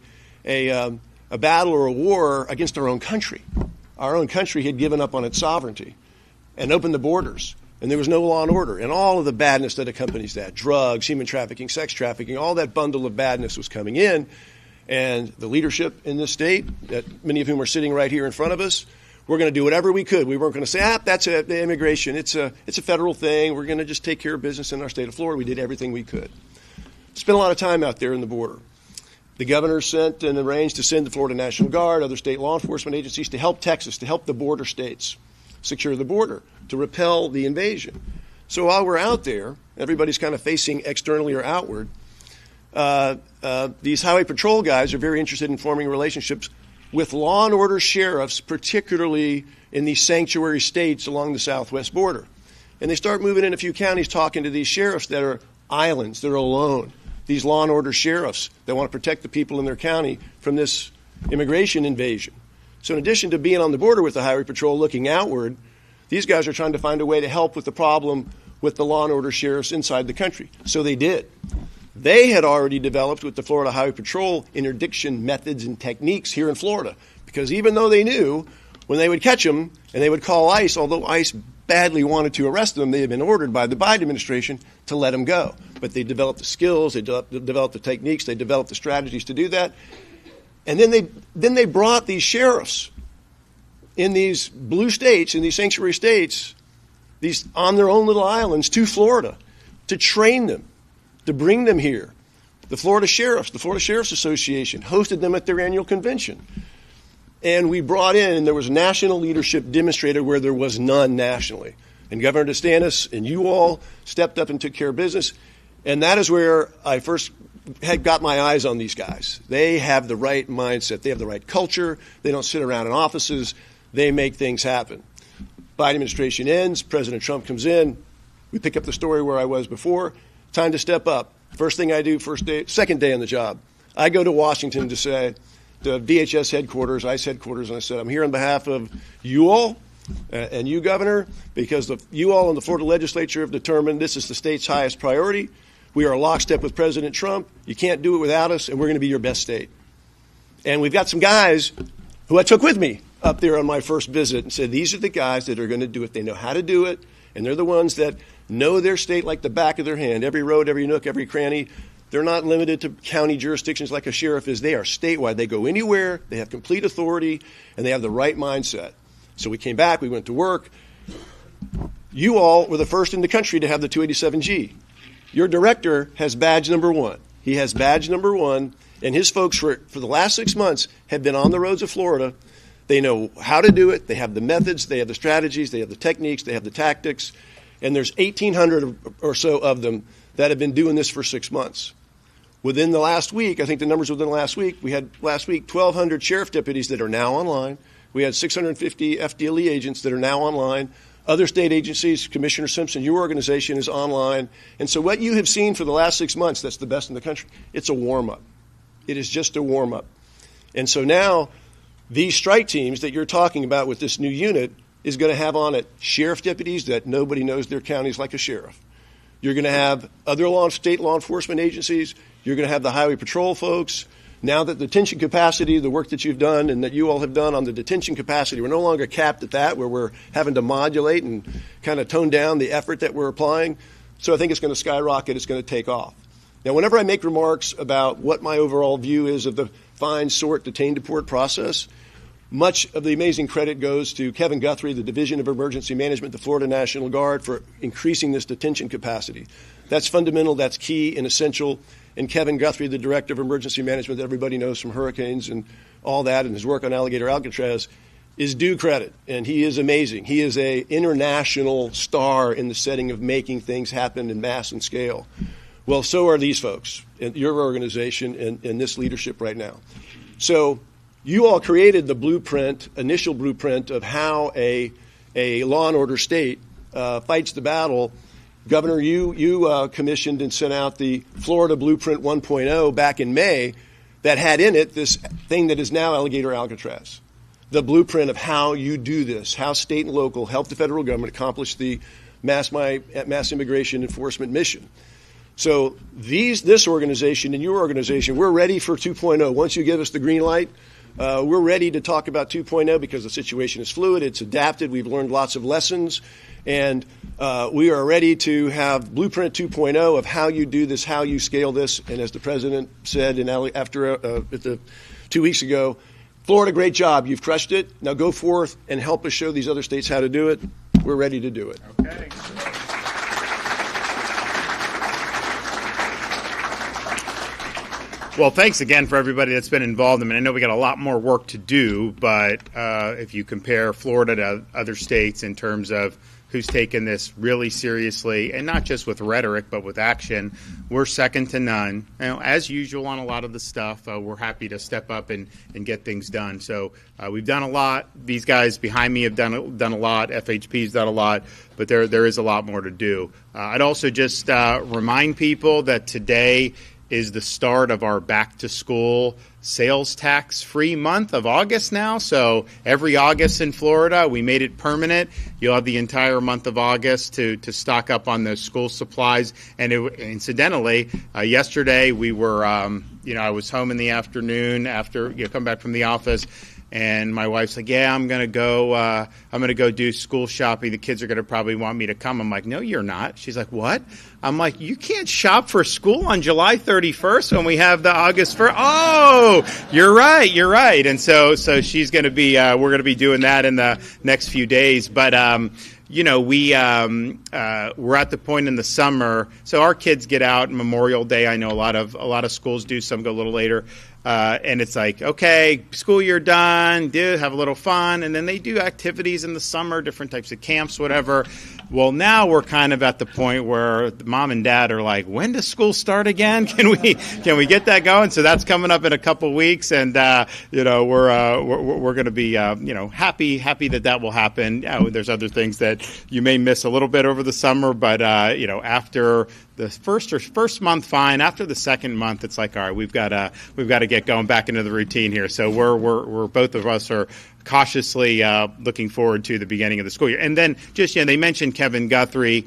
Speaker 7: battle or a war against our own country. Our own country had given up on its sovereignty and opened the borders, and there was no law and order, and all of the badness that accompanies that, drugs, human trafficking, sex trafficking, all that bundle of badness was coming in, and the leadership in this state, that many of whom are sitting right here in front of us, we're going to do whatever we could. We weren't going to say, that's the immigration. It's a federal thing. We're going to just take care of business in our state of Florida. We did everything we could. Spent a lot of time out there in the border. The governor sent and arranged to send the Florida National Guard, other state law enforcement agencies to help Texas, to help the border states secure the border, to repel the invasion. So while we're out there, everybody's kind of facing externally or outward. These highway patrol guys are very interested in forming relationships with law and order sheriffs, particularly in these sanctuary states along the southwest border. And they start moving in a few counties, talking to these sheriffs that are islands, that are alone, these law and order sheriffs that want to protect the people in their county from this immigration invasion. So in addition to being on the border with the Highway Patrol looking outward, these guys are trying to find a way to help with the problem with the law and order sheriffs inside the country. So they did. They had already developed with the Florida Highway Patrol interdiction methods and techniques here in Florida, because even though they knew when they would catch them and they would call ICE, although ICE badly wanted to arrest them, they had been ordered by the Biden administration to let them go. But they developed the skills, they developed the techniques, they developed the strategies to do that. And then they brought these sheriffs in these blue states, in these sanctuary states, these on their own little islands to Florida to train them, to bring them here. The Florida Sheriff's Association hosted them at their annual convention. And we brought in, and there was national leadership demonstrated where there was none nationally. And Governor DeSantis and you all stepped up and took care of business. And that is where I first had got my eyes on these guys. They have the right mindset. They have the right culture. They don't sit around in offices. They make things happen. Biden administration ends. President Trump comes in. We pick up the story where I was before. Time to step up. First thing I do, second day on the job, I go to Washington to say, to DHS headquarters, ICE headquarters, and I said, I'm here on behalf of you all and you, Governor, because you all in the Florida legislature have determined this is the state's highest priority. We are lockstep with President Trump. You can't do it without us, and we're going to be your best state. And we've got some guys who I took with me up there on my first visit and said, these are the guys that are going to do it. They know how to do it, and they're the ones that know their state like the back of their hand, every road, every nook, every cranny. They're not limited to county jurisdictions like a sheriff is. They are statewide. They go anywhere. They have complete authority, and they have the right mindset. So we came back. We went to work. You all were the first in the country to have the 287G. Your director has badge number 1. He has badge number 1, and his folks for the last 6 months have been on the roads of Florida. They know how to do it. They have the methods. They have the strategies. They have the techniques. They have the tactics. And there's 1,800 or so of them that have been doing this for 6 months. Within the last week, I think the numbers within the last week, we had last week 1,200 sheriff deputies that are now online. We had 650 FDLE agents that are now online. Other state agencies, Commissioner Simpson, your organization is online. And so what you have seen for the last 6 months, that's the best in the country, it's a warm-up. It is just a warm-up. And so now these strike teams that you're talking about with this new unit is going to have on it sheriff deputies that nobody knows their counties like a sheriff. You're going to have other state law enforcement agencies. You're going to have the Highway Patrol folks. Now that the detention capacity, the work that you've done and that you all have done on the detention capacity, we're no longer capped at that, where we're having to modulate and kind of tone down the effort that we're applying. So I think it's going to skyrocket. It's going to take off. Now, whenever I make remarks about what my overall view is of the find, sort, detain, deport process, much of the amazing credit goes to Kevin Guthrie, the Division of Emergency Management, the Florida National Guard, for increasing this detention capacity. That's fundamental. That's key and essential. And Kevin Guthrie, the Director of Emergency Management that everybody knows from hurricanes and all that, and his work on Alligator Alcatraz, is due credit. And he is amazing. He is an international star in the setting of making things happen in mass and scale. Well, so are these folks, and your organization and this leadership right now. So you all created the blueprint, initial blueprint of how a law and order state fights the battle. Governor, you commissioned and sent out the Florida Blueprint 1.0 back in May that had in it this thing that is now Alligator Alcatraz, the blueprint of how you do this, how state and local help the federal government accomplish the mass immigration enforcement mission. So this organization and your organization, we're ready for 2.0. Once you give us the green light, we're ready to talk about 2.0 because the situation is fluid. It's adapted. We've learned lots of lessons. And we are ready to have Blueprint 2.0 of how you do this, how you scale this. And as the president said after 2 weeks ago, Florida, great job. You've crushed it. Now go forth and help us show these other states how to do it. We're ready to do it.
Speaker 1: Okay. Well, thanks again for everybody that's been involved. I mean, I know we got a lot more work to do, but if you compare Florida to other states in terms of who's taken this really seriously, and not just with rhetoric, but with action. We're second to none. As usual on a lot of the stuff, we're happy to step up and get things done. So we've done a lot. These guys behind me have done a lot. FHP's done a lot, but there is a lot more to do. I'd also just remind people that today is the start of our back-to-school sales tax-free month of August now. So every August in Florida, we made it permanent. You'll have the entire month of August to stock up on those school supplies. And incidentally, yesterday we were, I was home in the afternoon after come back from the office. And my wife's like, yeah, I'm gonna go do school shopping. The kids are gonna probably want me to come. I'm like, no, you're not. She's like, what? I'm like, you can't shop for school on July 31st when we have the August 1st. Oh, you're right. And so she's gonna be, we're gonna be doing that in the next few days. But we're at the point in the summer. So our kids get out Memorial Day. I know a lot of schools do. Some go a little later. And it's like, okay, school year done, have a little fun, and then they do activities in the summer, different types of camps, whatever. Well, now we're kind of at the point where mom and dad are like, when does school start again? Can we get that going? So that's coming up in a couple weeks, and we're going to be happy that will happen. There's other things that you may miss a little bit over the summer, but after the first month, fine. After the second month, it's like, all right, we've got to get going back into the routine here. So we're both of us are cautiously looking forward to the beginning of the school year. And then just they mentioned Kevin Guthrie.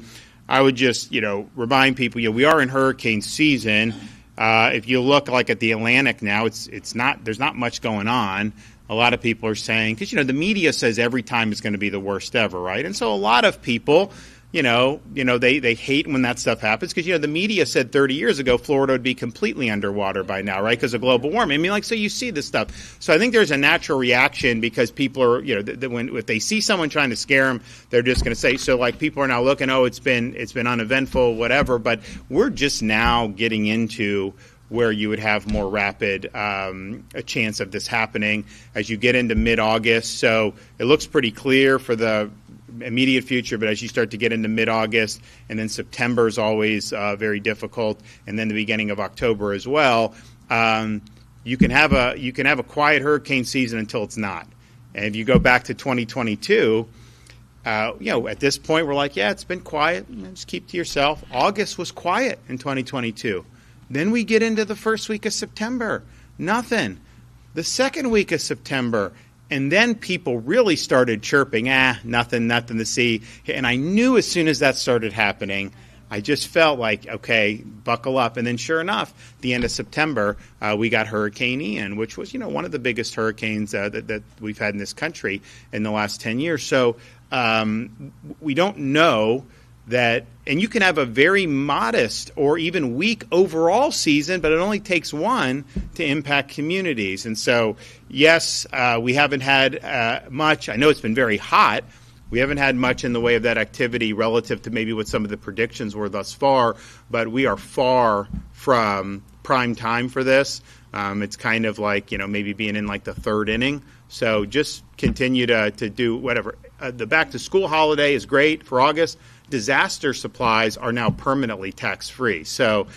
Speaker 1: I would just remind people we are in hurricane season. If you look like at the Atlantic now, it's not there's not much going on. A lot of people are saying because the media says every time it's going to be the worst ever, right? And so a lot of people. They hate when that stuff happens because, the media said 30 years ago Florida would be completely underwater by now, right, because of global warming. I mean, so you see this stuff. So I think there's a natural reaction because people are, if they see someone trying to scare them, they're just going to say, so like people are now looking, it's been uneventful, whatever. But we're just now getting into where you would have more rapid a chance of this happening as you get into mid-August. So it looks pretty clear for the immediate future, but as you start to get into mid-August, and then September is always very difficult, and then the beginning of October as well, you can have a quiet hurricane season until it's not. And if you go back to 2022, at this point we're like, yeah, it's been quiet. Just keep to yourself. August was quiet in 2022. Then we get into the first week of September, nothing. The second week of September. And then people really started chirping, nothing to see. And I knew as soon as that started happening, I just felt like, okay, buckle up. And then sure enough, the end of September, we got Hurricane Ian, which was, one of the biggest hurricanes that we've had in this country in the last 10 years. So we don't know that, and you can have a very modest or even weak overall season, but it only takes one to impact communities. And so, yes, we haven't had much. I know it's been very hot. We haven't had much in the way of that activity relative to maybe what some of the predictions were thus far, but we are far from prime time for this. It's kind of like, maybe being in like the third inning. So just continue to do whatever. The back-to-school holiday is great for August. Disaster supplies are now permanently tax-free. So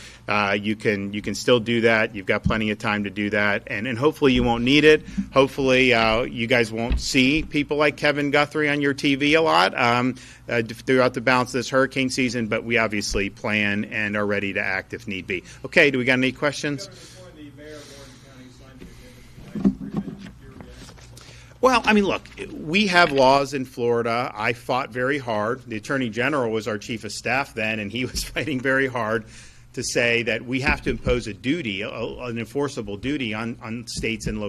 Speaker 1: you can still do that. You've got plenty of time to do that. And hopefully you won't need it. Hopefully you guys won't see people like Kevin Guthrie on your TV a lot throughout the balance of this hurricane season. But we obviously plan and are ready to act if need be. Okay, do we got any questions? Well, I mean, look, we have laws in Florida. I fought very hard. The Attorney General was our chief of staff then, and he was fighting very hard to say that we have to impose a duty, an enforceable duty on states and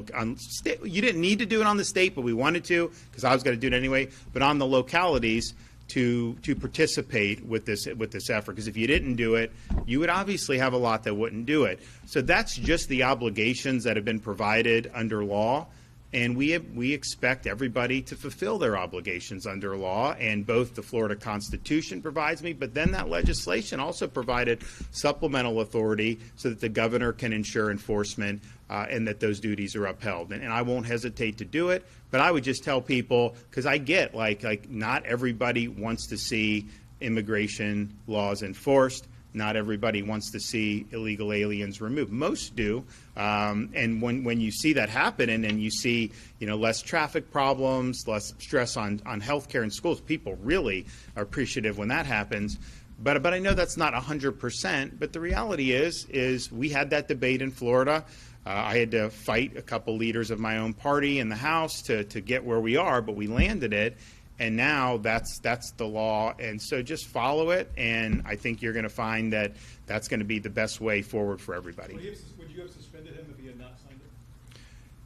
Speaker 1: you didn't need to do it on the state, but we wanted to because I was going to do it anyway. But on the localities to participate with this effort, because if you didn't do it, you would obviously have a lot that wouldn't do it. So that's just the obligations that have been provided under law. And we expect everybody to fulfill their obligations under law, and both the Florida Constitution provides me, but then that legislation also provided supplemental authority so that the governor can ensure enforcement and that those duties are upheld. And I won't hesitate to do it, but I would just tell people, because I get like not everybody wants to see immigration laws enforced. Not everybody wants to see illegal aliens removed. Most do, and when you see that happen, and you see less traffic problems, less stress on healthcare and schools, people really are appreciative when that happens. But I know that's not 100%. But the reality is we had that debate in Florida. I had to fight a couple leaders of my own party in the House to get where we are, but we landed it. And now that's the law, and so just follow it, and I think you're going to find that that's going to be the best way forward for everybody.
Speaker 8: Would you have suspended him if he had not signed it?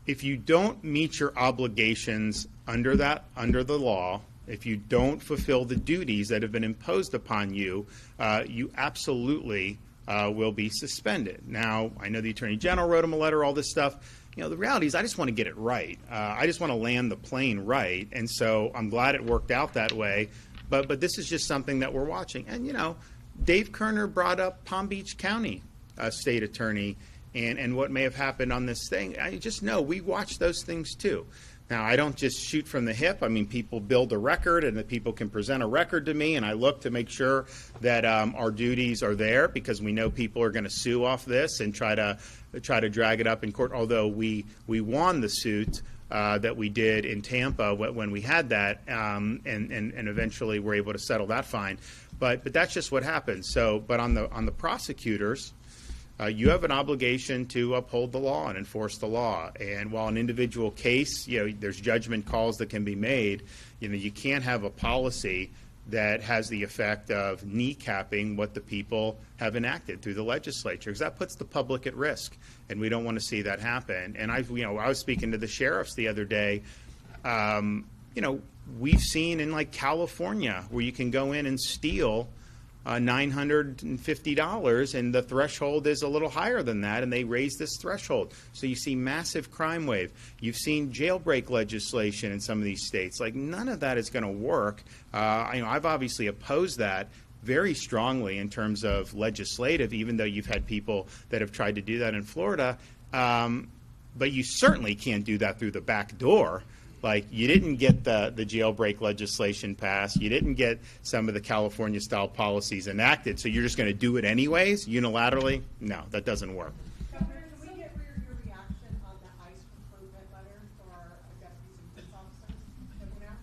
Speaker 1: If you don't meet your obligations under the law, if you don't fulfill the duties that have been imposed upon you, you absolutely will be suspended. Now, I know the Attorney General wrote him a letter, all this stuff. The reality is I just want to get it right. I just want to land the plane right. And so I'm glad it worked out that way. But this is just something that we're watching. And, Dave Kerner brought up Palm Beach County state attorney and what may have happened on this thing. I just know we watch those things too. Now, I don't just shoot from the hip. I mean, people build a record, and that people can present a record to me, and I look to make sure that our duties are there, because we know people are going to sue off this and try to drag it up in court. Although we won the suit that we did in Tampa when we had that, and eventually were able to settle that fine. But that's just what happens. So, but on the prosecutors. You have an obligation to uphold the law and enforce the law. And while an individual case, there's judgment calls that can be made, you can't have a policy that has the effect of kneecapping what the people have enacted through the legislature, because that puts the public at risk, and we don't want to see that happen. And I was speaking to the sheriffs the other day. We've seen in like California where you can go in and steal $950, and the threshold is a little higher than that, and they raise this threshold. So you see massive crime wave. You've seen jailbreak legislation in some of these states. Like, none of that is going to work. I've obviously opposed that very strongly in terms of legislative, even though you've had people that have tried to do that in Florida. But you certainly can't do that through the back door. Like, you didn't get the jailbreak legislation passed. You didn't get some of the California-style policies enacted. So you're just going to do it anyways, unilaterally? No, that doesn't work.
Speaker 9: Governor, can we get your reaction on the ICE recruitment letter for our deputies and police officers that went out?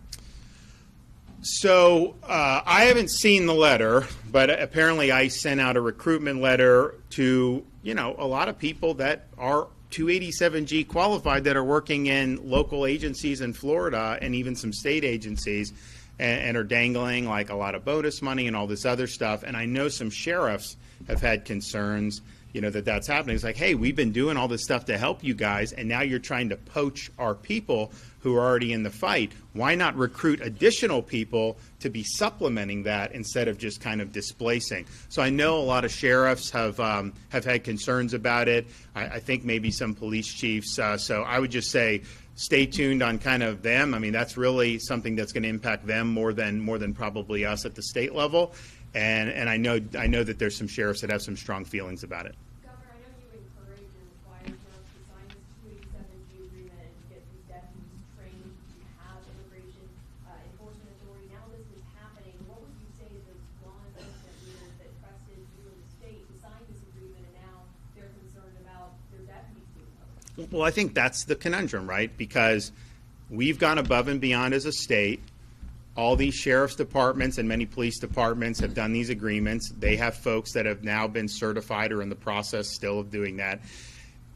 Speaker 1: So I haven't seen the letter, but apparently ICE sent out a recruitment letter to, a lot of people that are 287G qualified that are working in local agencies in Florida and even some state agencies, and are dangling like a lot of bonus money and all this other stuff. And I know some sheriffs have had concerns, that's happening. It's like, hey, we've been doing all this stuff to help you guys, and now you're trying to poach our people who are already in the fight. Why not recruit additional people to be supplementing that instead of just kind of displacing? So I know a lot of sheriffs have had concerns about it. I think maybe some police chiefs. So I would just say stay tuned on kind of them. I mean, that's really something that's going to impact them more than probably us at the state level. And I know that there's some sheriffs that have some strong feelings about it.
Speaker 9: Governor, I know you encourage and require sheriffs to sign this 287G agreement and to get these deputies trained to have immigration enforcement authority. Now this is happening. What would you say to those law enforcement leaders that trusted you in the state to sign this agreement, and now they're concerned about their deputies being covered?
Speaker 1: Well, I think that's the conundrum, right? Because we've gone above and beyond as a state. All these sheriff's departments and many police departments have done these agreements. They have folks that have now been certified or in the process still of doing that.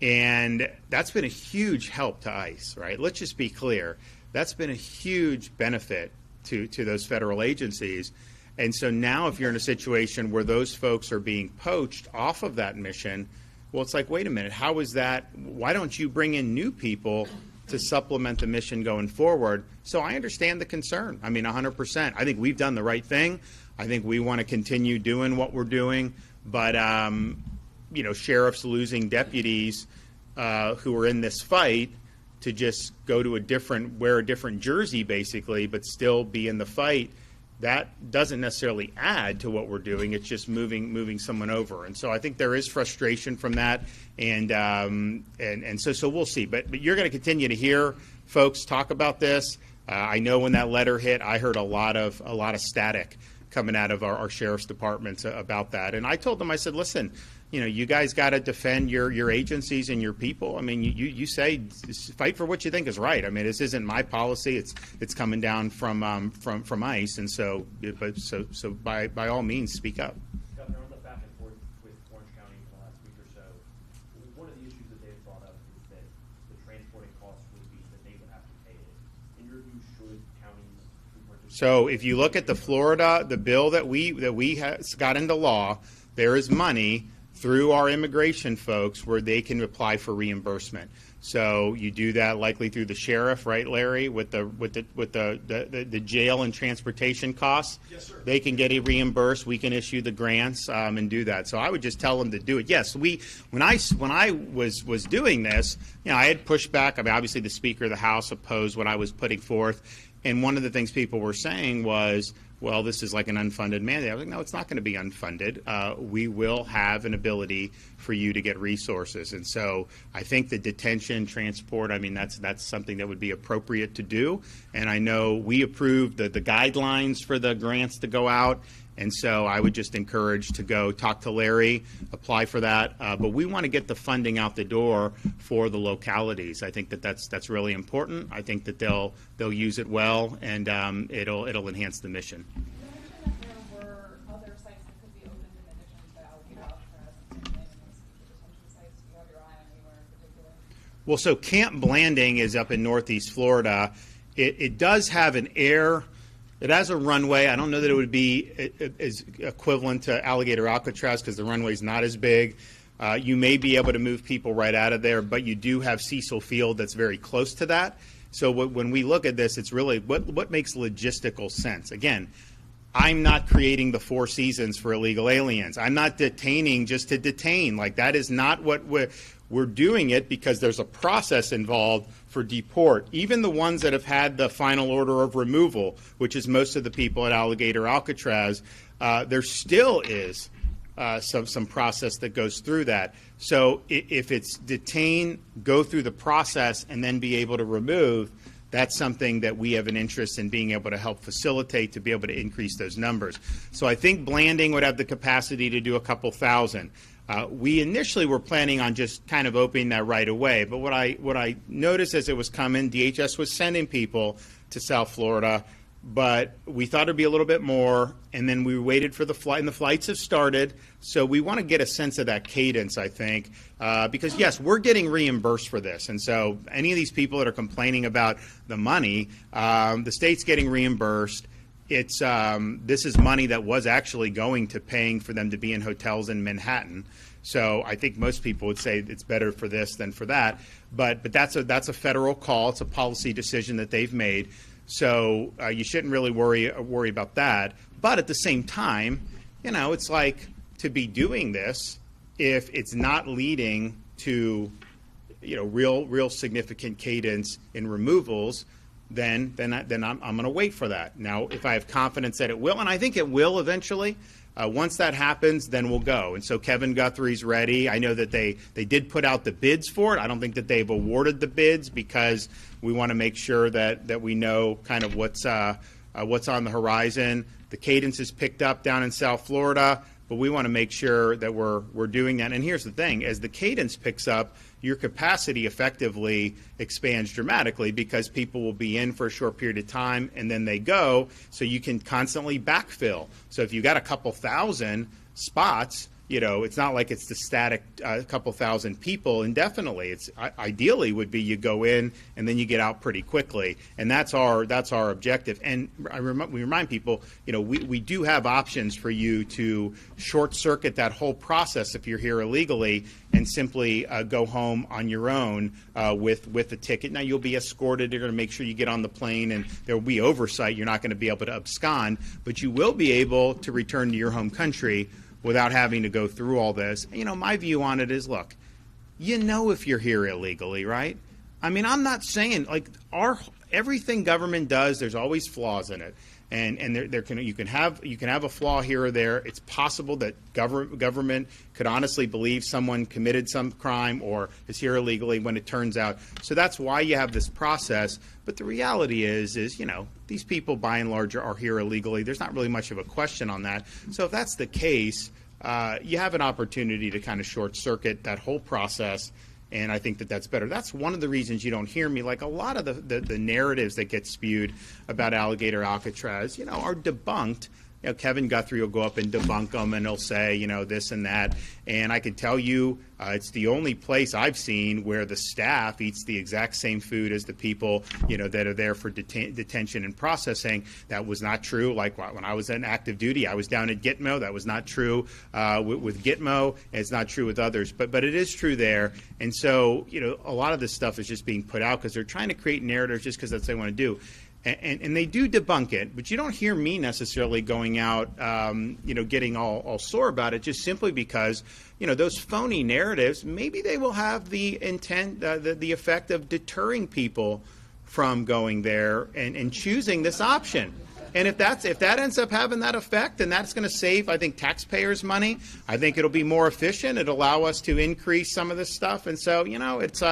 Speaker 1: And that's been a huge help to ICE, right? Let's just be clear. That's been a huge benefit to those federal agencies. And so now if you're in a situation where those folks are being poached off of that mission, well, it's like, wait a minute, how is that? Why don't you bring in new people to supplement the mission going forward? So I understand the concern. I mean, 100%. I think we've done the right thing. I think we want to continue doing what we're doing. But, sheriffs losing deputies who are in this fight, to just go to wear a different jersey basically, but still be in the fight, that doesn't necessarily add to what we're doing. It's just moving someone over. And so I think there is frustration from that, and so we'll see. But you're going to continue to hear folks talk about this. I know when that letter hit, I heard a lot of static coming out of our sheriff's departments about that. And I told them, I said, listen, you guys got to defend your agencies and your people. I mean, you say fight for what you think is right. I mean, this isn't my policy. It's coming down from ICE, and so by all means, speak up.
Speaker 10: Governor, on the back and forth with Orange County in the last week or so, one of the issues that they've brought up is that the transporting costs would be that they would have to pay it. In your view, should counties participate?
Speaker 1: So if you look at the Florida, the bill that we got into law, there is money through our immigration folks where they can apply for reimbursement. So you do that likely through the sheriff, right, Larry, with the jail and transportation costs.
Speaker 8: Yes, sir.
Speaker 1: They can get it reimbursed. We can issue the grants and do that. So I would just tell them to do it. Yes, when I was doing this, I had pushed back. I mean, obviously the Speaker of the House opposed what I was putting forth, and one of the things people were saying was, well, this is like an unfunded mandate. I was like, no, it's not going to be unfunded. We will have an ability for you to get resources. And so I think the detention, transport, I mean, that's something that would be appropriate to do. And I know we approved the guidelines for the grants to go out. And so I would just encourage to go talk to Larry, apply for that. But we want to get the funding out the door for the localities. I think that's really important. I think that they'll use it well, and it'll enhance the mission.
Speaker 11: You mentioned that there were other sites that could be opened in addition to Alligator Alcatraz and detention sites. Do you have your eye on anywhere in particular?
Speaker 1: Well, so Camp Blanding is up in Northeast Florida. It does have an air. It has a runway. I don't know that it would be as equivalent to Alligator Alcatraz because the runway is not as big. You may be able to move people right out of there, but you do have Cecil Field that's very close to that. So when we look at this, it's really what makes logistical sense. Again, I'm not creating the Four Seasons for illegal aliens. I'm not detaining just to detain. Like, that is not what we're doing it because there's a process involved for deport. Even the ones that have had the final order of removal, which is most of the people at Alligator Alcatraz, there still is some process that goes through that. So if it's detain, go through the process, and then be able to remove, that's something that we have an interest in being able to help facilitate to be able to increase those numbers. So I think Blanding would have the capacity to do a couple thousand. We initially were planning on just kind of opening that right away, but what I noticed as it was coming, DHS was sending people to South Florida, but we thought it'd be a little bit more, and then we waited for the flight, and the flights have started, so we want to get a sense of that cadence, I think, because, yes, we're getting reimbursed for this, and so any of these people that are complaining about the money, the state's getting reimbursed. It's this is money that was actually going to paying for them to be in hotels in Manhattan. So I think most people would say it's better for this than for that. But that's a federal call. It's a policy decision that they've made. So you shouldn't really worry about that. But at the same time, it's like to be doing this if it's not leading to real significant cadence in removals. Then I'm going to wait for that. Now, if I have confidence that it will, and I think it will eventually, once that happens, then we'll go. And so Kevin Guthrie's ready. I know that they did put out the bids for it. I don't think that they've awarded the bids because we want to make sure that we know kind of what's on the horizon. The cadence is picked up down in South Florida, but we want to make sure that we're doing that. And here's the thing: as the cadence picks up, your capacity effectively expands dramatically because people will be in for a short period of time and then they go, so you can constantly backfill. So if you got a couple thousand spots, it's not like it's the static couple thousand people indefinitely. It's ideally would be you go in and then you get out pretty quickly, and that's our objective. And we remind people, we do have options for you to short circuit that whole process if you're here illegally and simply go home on your own with a ticket. Now you'll be escorted. They're going to make sure you get on the plane, and there will be oversight. You're not going to be able to abscond, but you will be able to return to your home country without having to go through all this. My view on it is, look, if you're here illegally, right? I mean, I'm not saying like everything government does. There's always flaws in it, and you can have a flaw here or there. It's possible that government could honestly believe someone committed some crime or is here illegally when it turns out. So that's why you have this process. But the reality is these people by and large are here illegally. There's not really much of a question on that. So if that's the case, you have an opportunity to kind of short circuit that whole process. And I think that that's better. That's one of the reasons you don't hear me. Like a lot of the narratives that get spewed about Alligator Alcatraz, are debunked. Kevin Guthrie will go up and debunk them, and he'll say, this and that. And I can tell you, it's the only place I've seen where the staff eats the exact same food as the people, that are there for detention and processing. That was not true. Like when I was in active duty, I was down at Gitmo. That was not true with Gitmo. And it's not true with others. But it is true there. And so, a lot of this stuff is just being put out because they're trying to create narratives just because that's what they want to do. And they do debunk it, but you don't hear me necessarily going out, getting all sore about it, just simply because, those phony narratives, maybe they will have the intent, the effect of deterring people from going there and choosing this option. And if that ends up having that effect, then that's going to save, I think, taxpayers money. I think it'll be more efficient. It'll allow us to increase some of this stuff. And so, it's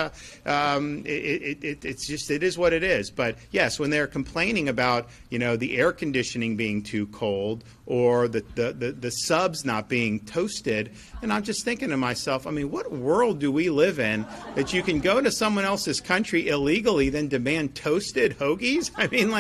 Speaker 1: it is what it is. But yes, when they're complaining about, the air conditioning being too cold or the subs not being toasted, and I'm just thinking to myself, I mean, what world do we live in that you can go to someone else's country illegally, then demand toasted hoagies? I mean,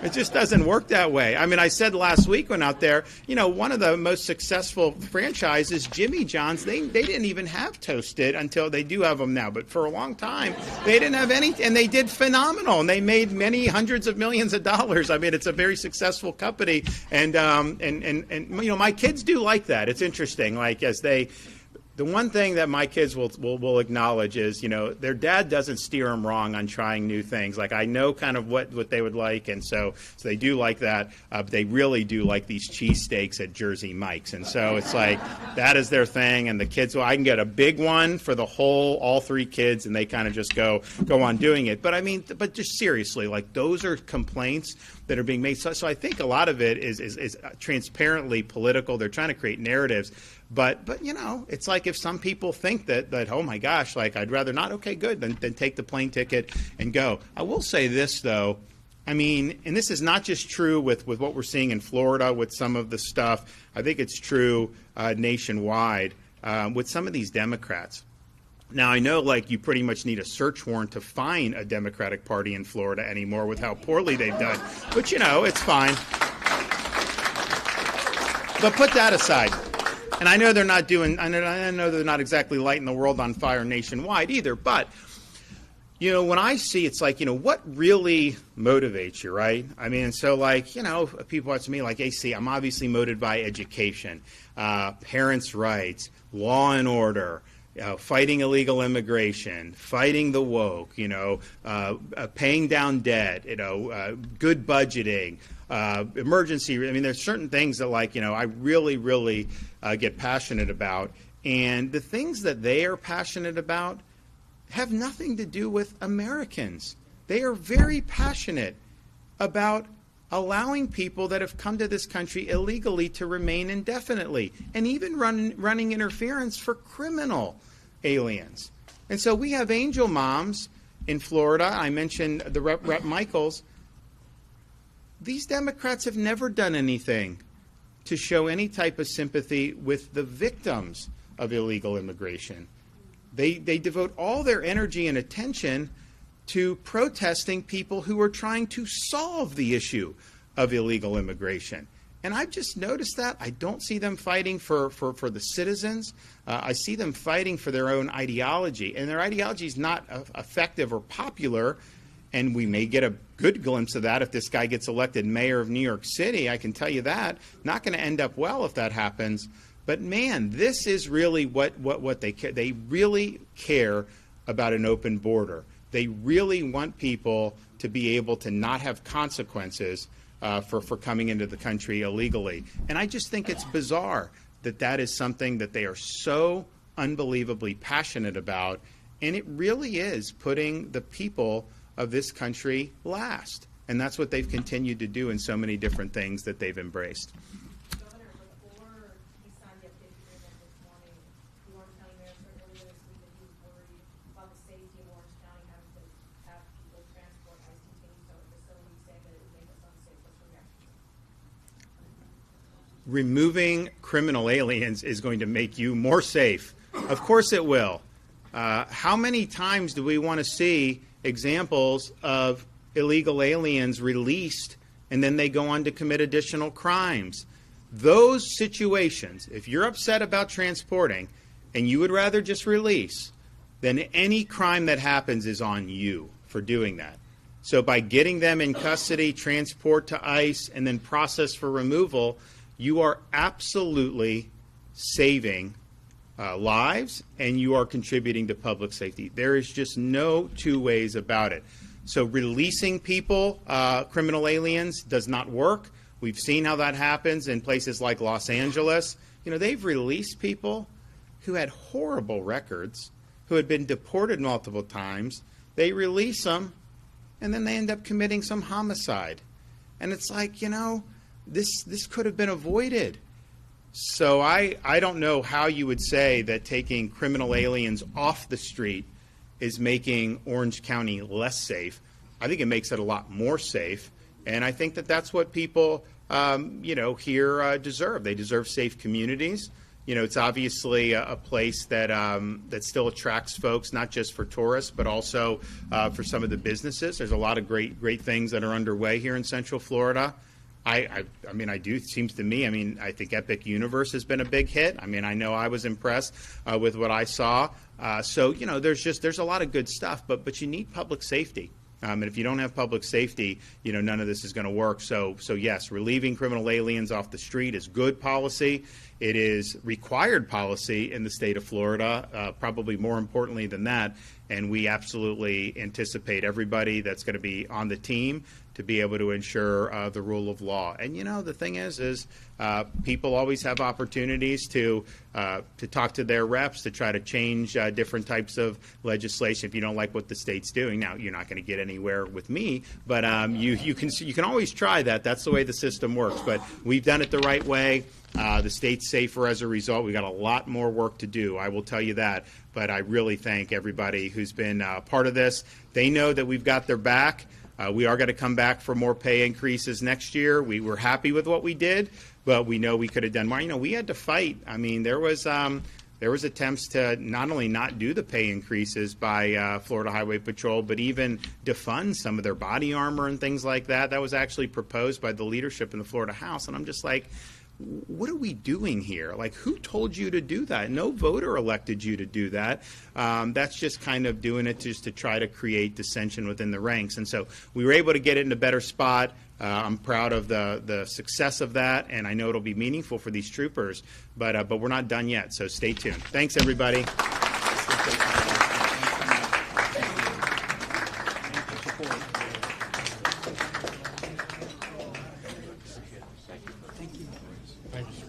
Speaker 1: it just doesn't work that way. I mean, I said last week when out there, one of the most successful franchises, Jimmy John's, they didn't even have toasted until they do have them now. But for a long time, they didn't have any, and they did phenomenal, and they made many hundreds of millions of dollars. I mean, it's a very successful company, and my kids do like that. It's interesting, the one thing that my kids will acknowledge is, their dad doesn't steer them wrong on trying new things. Like, I know kind of what they would like, and so they do like that. But they really do like these cheesesteaks at Jersey Mike's. And so it's like, that is their thing. And the kids, I can get a big one for all three kids, and they kind of just go on doing it. But I mean, but just seriously, those are complaints that are being made. So I think a lot of it is transparently political. They're trying to create narratives. But it's like if some people think that oh my gosh, I'd rather not. Okay, good. Then take the plane ticket and go. I will say this though. I mean, and this is not just true with what we're seeing in Florida with some of the stuff. I think it's true nationwide with some of these Democrats. Now, I know you pretty much need a search warrant to find a Democratic Party in Florida anymore with how poorly they've done. But, it's fine. But put that aside. And I know they're not I know they're not exactly lighting the world on fire nationwide either. But, when I see, it's what really motivates you, right? I mean, so people ask me AC, I'm obviously motivated by education, parents' rights, law and order, fighting illegal immigration, fighting the woke, paying down debt, good budgeting, emergency. I mean, there's certain things that I really, really get passionate about. And the things that they are passionate about have nothing to do with Americans. They are very passionate about allowing people that have come to this country illegally to remain indefinitely, and even running interference for criminal aliens. And so we have angel moms in Florida. I mentioned the Rep Michaels. These Democrats have never done anything to show any type of sympathy with the victims of illegal immigration. They devote all their energy and attention to protesting people who are trying to solve the issue of illegal immigration. And I've just noticed that. I don't see them fighting for the citizens. I see them fighting for their own ideology. And their ideology is not effective or popular. And we may get a good glimpse of that if this guy gets elected mayor of New York City. I can tell you that. Not going to end up well if that happens. But, man, this is really what they care. They really care about an open border. They really want people to be able to not have consequences for coming into the country illegally. And I just think it's bizarre that is something that they are so unbelievably passionate about. And it really is putting the people of this country last. And that's what they've continued to do in so many different things that they've embraced.
Speaker 9: Governor, before he signed the update agreement this morning, the Orange County Mayor said earlier this week that he was worried about the safety of Orange County having to have people transport ICE detainees to other facilities, saying that it would make us unsafe. What's your reaction?
Speaker 1: Removing criminal aliens is going to make you more safe. Of course it will. How many times do we want to see examples of illegal aliens released and then they go on to commit additional crimes? Those situations, if you're upset about transporting and you would rather just release, then any crime that happens is on you for doing that. So by getting them in custody, transport to ICE, and then process for removal, you are absolutely saving lives, and you are contributing to public safety. There is just no two ways about it. So releasing people, criminal aliens, does not work. We've seen how that happens in places like Los Angeles. You know, they've released people who had horrible records, who had been deported multiple times. They release them, and then they end up committing some homicide. And it's like, you know, this could have been avoided. So I don't know how you would say that taking criminal aliens off the street is making Orange County less safe. I think it makes it a lot more safe, and I think that that's what people, here deserve. They deserve safe communities. You know, it's obviously a place that that still attracts folks, not just for tourists, but also for some of the businesses. There's a lot of great things that are underway here in Central Florida. I mean, it seems to me, I think Epic Universe has been a big hit. I mean, I know I was impressed with what I saw. So, you know, there's a lot of good stuff, but you need public safety. And if you don't have public safety, you know, none of this is going to work. So yes, relieving criminal aliens off the street is good policy. It is required policy in the state of Florida, probably more importantly than that. And we absolutely anticipate everybody that's going to be on the team to be able to ensure the rule of law. And, you know, the thing is people always have opportunities to talk to their reps to try to change different types of legislation if you don't like what the state's doing. Now, you're not going to get anywhere with me, but you can always try that. That's the way the system works. But we've done it the right way. The state's safer as a result. We've got a lot more work to do, I will tell you that. But I really thank everybody who's been part of this. They know that we've got their back. We are going to come back for more pay increases next year. We were happy with what we did, but we know we could have done more. You know, we had to fight. I mean, there was attempts to not only not do the pay increases by Florida Highway Patrol, but even defund some of their body armor and things like that. That was actually proposed by the leadership in the Florida House, and I'm just like, what are we doing here? Like, who told you to do that? No voter elected you to do that. That's just kind of doing it just to try to create dissension within the ranks. And so we were able to get it in a better spot. I'm proud of the success of that, and I know it'll be meaningful for these troopers, but we're not done yet, so stay tuned. Thanks, everybody.
Speaker 12: Thank you, sir.